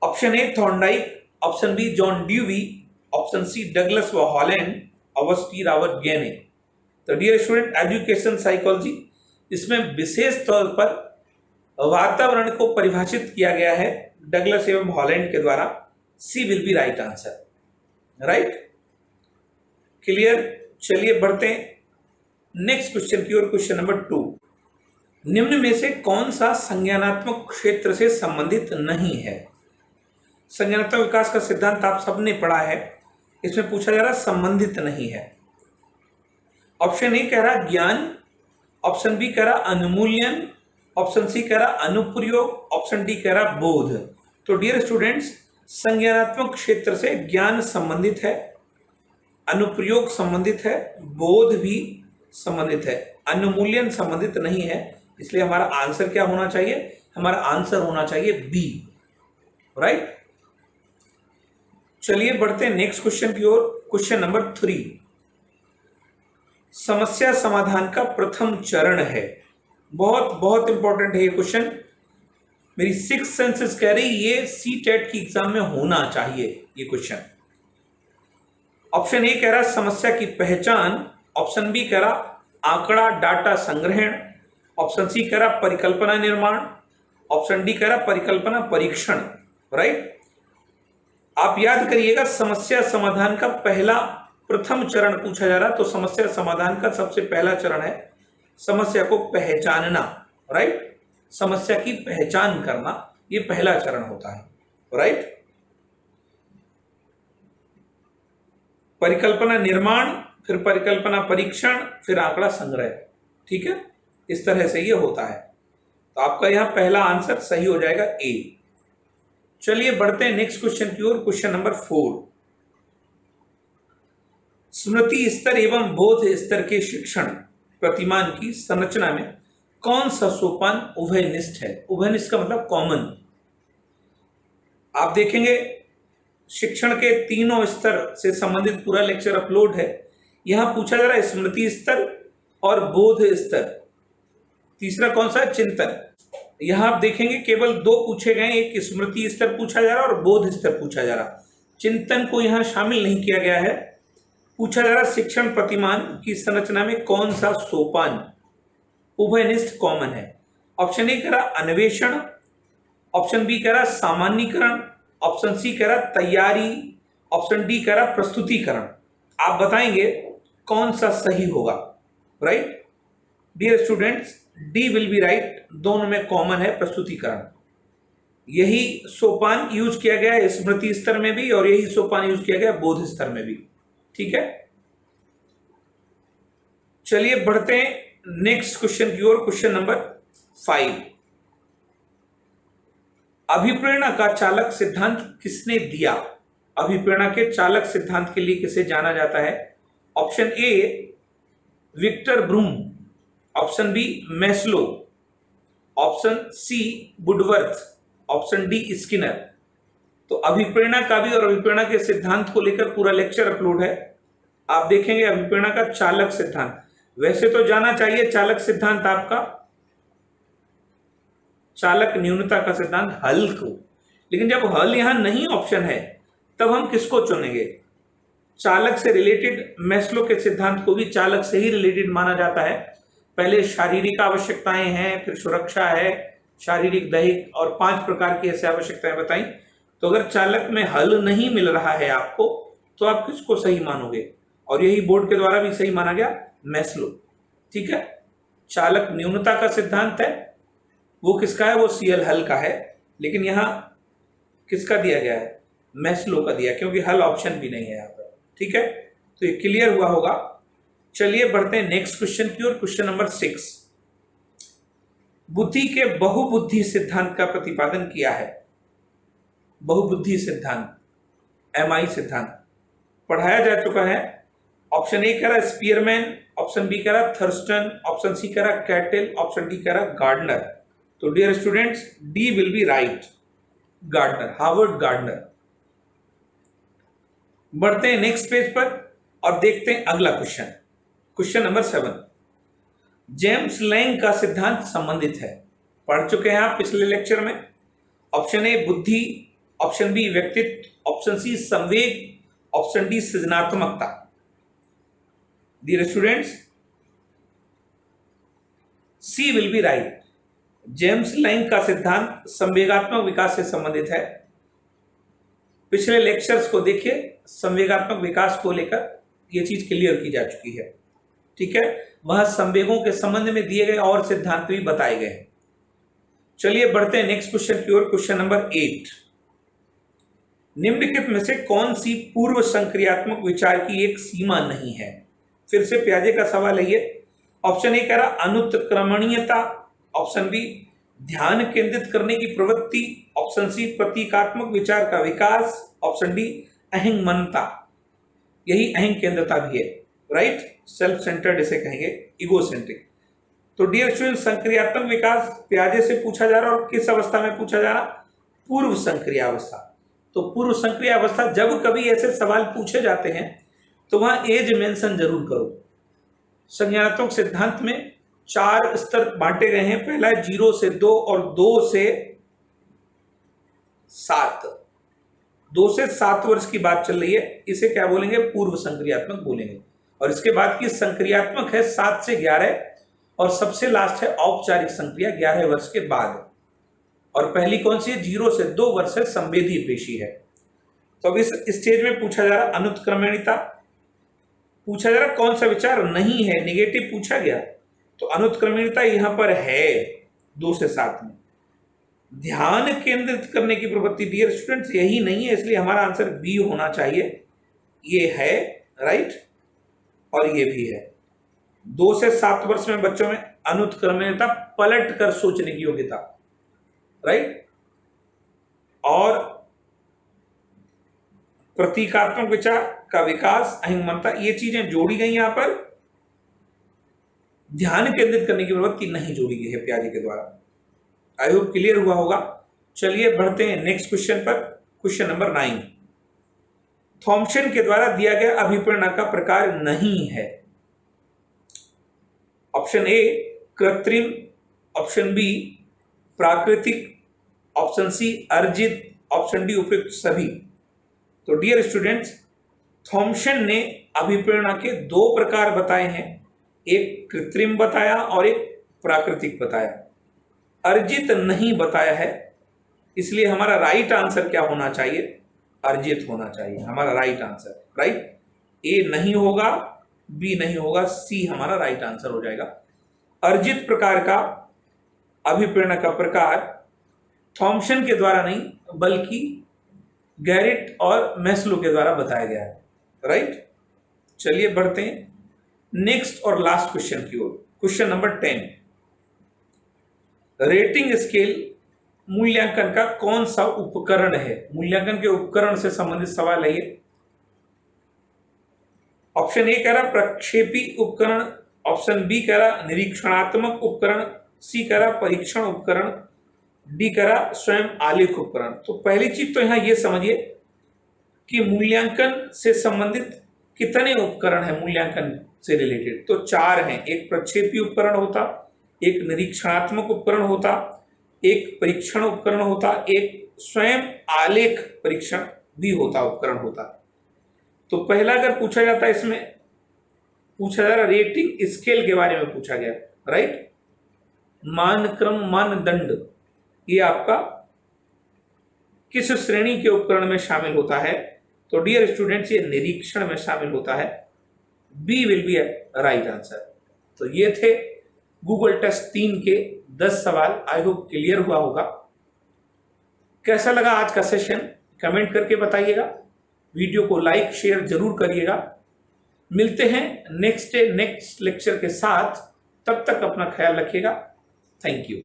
Option A Thorndike, option B John Dewey, option C Douglas व Holland, option D Robert Gagne. तो डियर स्टूडेंट, एजुकेशन साइकोलॉजी, इसमें विशेष तौर पर वातावरण को परिभाषित किया गया है डगलस एवं हॉलैंड के द्वारा। C will be right answer. Right, clear. चलिए बढ़ते हैं नेक्स्ट क्वेश्चन की ओर। क्वेश्चन नंबर 2, निम्न में से कौन सा संज्ञानात्मक क्षेत्र से संबंधित नहीं है? संज्ञानात्मक विकास का सिद्धांत आप सबने पढ़ा है, इसमें पूछा जा रहा संबंधित नहीं है। ऑप्शन ए कह रहा ज्ञान, ऑप्शन बी कह रहा अनुमूल्यन, ऑप्शन सी कह रहा अनुप्रयोग, ऑप्शन डी कह रहा बोध। तो डियर स्टूडेंट्स, संज्ञानात्मक क्षेत्र से ज्ञान संबंधित है, अनुप्रयोग संबंधित है, बोध भी संबंधित है, अनुमूल्यन संबंधित नहीं है। इसलिए हमारा आंसर क्या होना चाहिए? हमारा आंसर होना चाहिए बी। राइट, चलिए बढ़ते हैं नेक्स्ट क्वेश्चन की ओर। क्वेश्चन नंबर 3, समस्या समाधान का प्रथम चरण है। बहुत बहुत इंपॉर्टेंट है ये क्वेश्चन। मेरी 6 सेंसेस कह रही ये सी टेट की एग्जाम में होना चाहिए ये क्वेश्चन। ऑप्शन ए कह रहा समस्या की पहचान, ऑप्शन बी कह रहा आंकड़ा डाटा संग्रहण, ऑप्शन सी कह रहा परिकल्पना निर्माण, ऑप्शन डी कह रहा परिकल्पना परीक्षण। राइट, आप याद करिएगा समस्या समाधान का पहला प्रथम चरण पूछा जा रहा, तो समस्या समाधान का सबसे पहला चरण है समस्या को पहचानना। राइट, समस्या की पहचान करना, ये पहला चरण होता है। राइट, परिकल्पना निर्माण, फिर परिकल्पना परीक्षण, फिर आंकड़ा संग्रह। ठीक है, इस तरह से ये होता है। तो आपका यहां पहला आंसर सही हो जाएगा ए। चलिए बढ़ते हैं नेक्स्ट क्वेश्चन की ओर। क्वेश्चन नंबर 4, स्मृति स्तर एवं बोध स्तर के शिक्षण प्रतिमान की संरचना में कौन सा सोपान उभयनिष्ठ है? उभयनिष्ठ का मतलब कॉमन। आप देखेंगे शिक्षण के तीनों स्तर से संबंधित पूरा लेक्चर अपलोड है। यहां पूछा जा रहा है स्मृति स्तर और बोध स्तर। तीसरा कौन सा है? चिंतन। यहां आप देखेंगे केवल 2 पूछे गए, एक स्मृति स्तर पूछा जा रहा है और बोध स्तर पूछा जा रहा। चिंतन को यहां शामिल नहीं किया गया है। पूछा जा रहा शिक्षण प्रतिमान की संरचना में कौन सा सोपान उभयनिष्ठ कॉमन है? ऑप्शन ए कह रहा अन्वेषण, ऑप्शन बी कह रहा सामान्यीकरण, ऑप्शन सी कह रहा तैयारी, ऑप्शन डी कह रहा प्रस्तुतिकरण। आप बताएंगे कौन सा सही होगा। Right, dear students, D will be right. दोनों में कॉमन है प्रस्तुतिकरण। यही सोपान यूज किया गया है स्मृति स्तर में भी और यही सोपान यूज किया गया बोध स्तर में भी। ठीक है, चलिए बढ़ते हैं नेक्स्ट क्वेश्चन की ओर। क्वेश्चन नंबर 5, अभिप्रेरणा का चालक सिद्धांत किसने दिया? अभिप्रेरणा के चालक सिद्धांत के लिए किसे जाना जाता है? Option A Victor Broom, option B Maslow, option C Woodworth, option D Skinner. तो अभिप्रेरणा का भी और अभिप्रेरणा के सिद्धांत को लेकर पूरा लेक्चर अपलोड है। आप देखेंगे अभिप्रेरणा का चालक सिद्धांत। वैसे तो जाना चाहिए चालक सिद्धांत आपका चालक न्यूनता का सिद्धांत हल को, लेकिन जब हल यहां नहीं ऑप्शन है तब हम किसको चुनेंगे? चालक से रिलेटेड मैस्लो के सिद्धांत को भी चालक से ही रिलेटेड माना जाता है। पहले शारीरिक आवश्यकताएं हैं, फिर सुरक्षा है, शारीरिक दैहिक और 5 प्रकार की ऐसी आवश्यकताएं बताई। तो अगर चालक में हल नहीं मिल रहा है आपको तो आप किसको सही मानोगे? और यही बोर्ड के द्वारा भी सही माना गया, मैस्लो। ठीक है, चालक न्यूनता का सिद्धांत है वो किसका है? वो सीएल हल का है, लेकिन यहां किसका दिया गया है? मैस्लो का दिया, क्योंकि हल ऑप्शन भी नहीं है यहां पर। ठीक है, तो ये क्लियर हुआ होगा। चलिए बढ़ते हैं नेक्स्ट क्वेश्चन की ओर। क्वेश्चन नंबर 6, बुद्धि के बहुबुद्धि सिद्धांत का प्रतिपादन किया है। बहुबुद्धि सिद्धांत, एमआई सिद्धांत पढ़ाया जा चुका है। ऑप्शन ए कह रहा स्पीयरमैन, ऑप्शन बी कह रहा थर्स्टन, ऑप्शन सी कह रहा कैटल, ऑप्शन डी कह रहा गार्डनर। तो dear students, D will be right, Gardner, Harvard Gardner. बढ़ते हैं नेक्स्ट पेज पर और देखते हैं अगला question, question number 7। James Lange का सिद्धांत संबंधित है, पढ़ चुके हैं आप पिछले लेक्चर में। ऑप्शन ए बुद्धि, ऑप्शन बी व्यक्तित्व, ऑप्शन सी संवेग, ऑप्शन डी सृजनात्मकता। Dear students, C will be right. James Lange का सिद्धांत संवेगात्मक विकास से संबंधित है। पिछले लेक्चर्स को देखिए, संवेगात्मक विकास को लेकर यह चीज क्लियर की जा चुकी है, ठीक है। वह संवेगों के संबंध में दिए गए और सिद्धांत भी बताए गए हैं। चलिए बढ़ते हैं नेक्स्ट क्वेश्चन की ओर, क्वेश्चन नंबर 8। निम्नलिखित में से कौन सी पूर्व संक्रियात्मक विचार की एक सीमा नहीं है? फिर से प्याजे का सवाल है ये। ऑप्शन ए कह रहा अनुत्क्रमणीयता, ऑप्शन बी ध्यान केंद्रित करने की प्रवृत्ति, ऑप्शन सी प्रतीकात्मक विचार का विकास, ऑप्शन डी अहंगमनता। यही अहंग केंद्रता भी है, राइट, सेल्फ सेंटर्ड इसे कहेंगे, इगोसेंट्रिक। तो डियर स्टूडेंट, संक्रियात्मक विकास प्याजे से पूछा जा रहा और किस अवस्था में पूछा जा रहा? पूर्व संक्रिया अवस्था। तो पूर्व संक्रिया अवस्था, जब कभी ऐसे सवाल पूछे जाते हैं तो वहां एज मेंशन जरूर करो। संज्ञानात्मक सिद्धांत में 4 स्तर बांटे गए हैं। पहला है 0 से 2 और 2 से 7। 2 से 7 वर्ष की बात चल रही है, इसे क्या बोलेंगे? पूर्व संक्रियात्मक बोलेंगे। और इसके बाद की संक्रियात्मक है 7 से 11 और सबसे लास्ट है औपचारिक संक्रिया 11 वर्ष के बाद। और पहली कौन सी है? 0 से 2 वर्ष है, संवेदी पेशी है। तो अब इस स्टेज में पूछा जा रहा अनुत्क्रमणिता, पूछा जा रहा कौन सा विचार नहीं है, निगेटिव पूछा गया। तो अनुत्क्रमणिता यहां पर है 2 से 7 में। ध्यान केंद्रित करने की प्रवृत्ति, डियर स्टूडेंट्स, यही नहीं है, इसलिए हमारा आंसर बी होना चाहिए। ये है राइट और ये भी है। 2 से 7 वर्ष में बच्चों में अनुत्क्रमणिता, पलट कर सोचने की योग्यता, राइट, और प्रतीकात्मक विचार का विकास, अहंगमनता, ये चीजें जोड़ी गई यहां पर। ध्यान केंद्रित करने की प्रवृत्ति नहीं जोड़ी गई है प्याजे के द्वारा। आई होप क्लियर हुआ होगा। चलिए बढ़ते हैं नेक्स्ट क्वेश्चन पर, क्वेश्चन नंबर 9। थॉम्सन के द्वारा दिया गया अभिप्रेरणा का प्रकार नहीं है। ऑप्शन ए कृत्रिम, ऑप्शन बी प्राकृतिक, ऑप्शन सी अर्जित, ऑप्शन डी उपयुक्त सभी। तो डियर स्टूडेंट्स, थॉम्सन ने अभिप्रेरणा के 2 प्रकार बताए हैं, एक कृत्रिम बताया और एक प्राकृतिक बताया। अर्जित नहीं बताया है, इसलिए हमारा राइट आंसर क्या होना चाहिए? अर्जित होना चाहिए हमारा राइट आंसर, राइट। ए नहीं होगा, बी नहीं होगा, सी हमारा राइट आंसर हो जाएगा। अर्जित प्रकार का अभिप्रेरणा का प्रकार थॉम्सन के द्वारा नहीं बल्कि गैरिट और मैस्लो के द्वारा बताया गया है, राइट। चलिए बढ़ते हैं नेक्स्ट और लास्ट क्वेश्चन की ओर, क्वेश्चन नंबर 10। रेटिंग स्केल मूल्यांकन का कौन सा उपकरण है? मूल्यांकन के उपकरण से संबंधित सवाल है ये। ऑप्शन ए कह रहा प्रक्षेपी उपकरण, ऑप्शन बी कह रहा निरीक्षणात्मक उपकरण, सी कह रहा परीक्षण उपकरण, डी कह रहा स्वयं आलेख उपकरण। तो पहली चीज तो यहां ये समझिए कि मूल्यांकन से संबंधित कितने उपकरण हैं मूल्यांकन से रिलेटेड? तो 4 हैं। एक प्रक्षेपी उपकरण होता, एक निरीक्षणात्मक उपकरण होता, एक परीक्षण उपकरण होता, एक स्वयं आलेख परीक्षण भी होता, उपकरण होता। तो पहला अगर पूछा जाता है, इसमें पूछा जा रहा रेटिंग स्केल के बारे में पूछा गया, राइट। मानक्रम, मानदंड, ये आपका किस श्रेणी के उपकरण में शामिल होता है? तो डियर स्टूडेंट्स, ये निरीक्षण में शामिल होता है। B will be right answer. तो ये थे गूगल टेस्ट 3 के 10 सवाल। आई होप क्लियर हुआ होगा। कैसा लगा आज का सेशन कमेंट करके बताइएगा। वीडियो को लाइक शेयर जरूर करिएगा। मिलते हैं नेक्स्ट लेक्चर के साथ, तब तक अपना ख्याल रखिएगा। Thank you.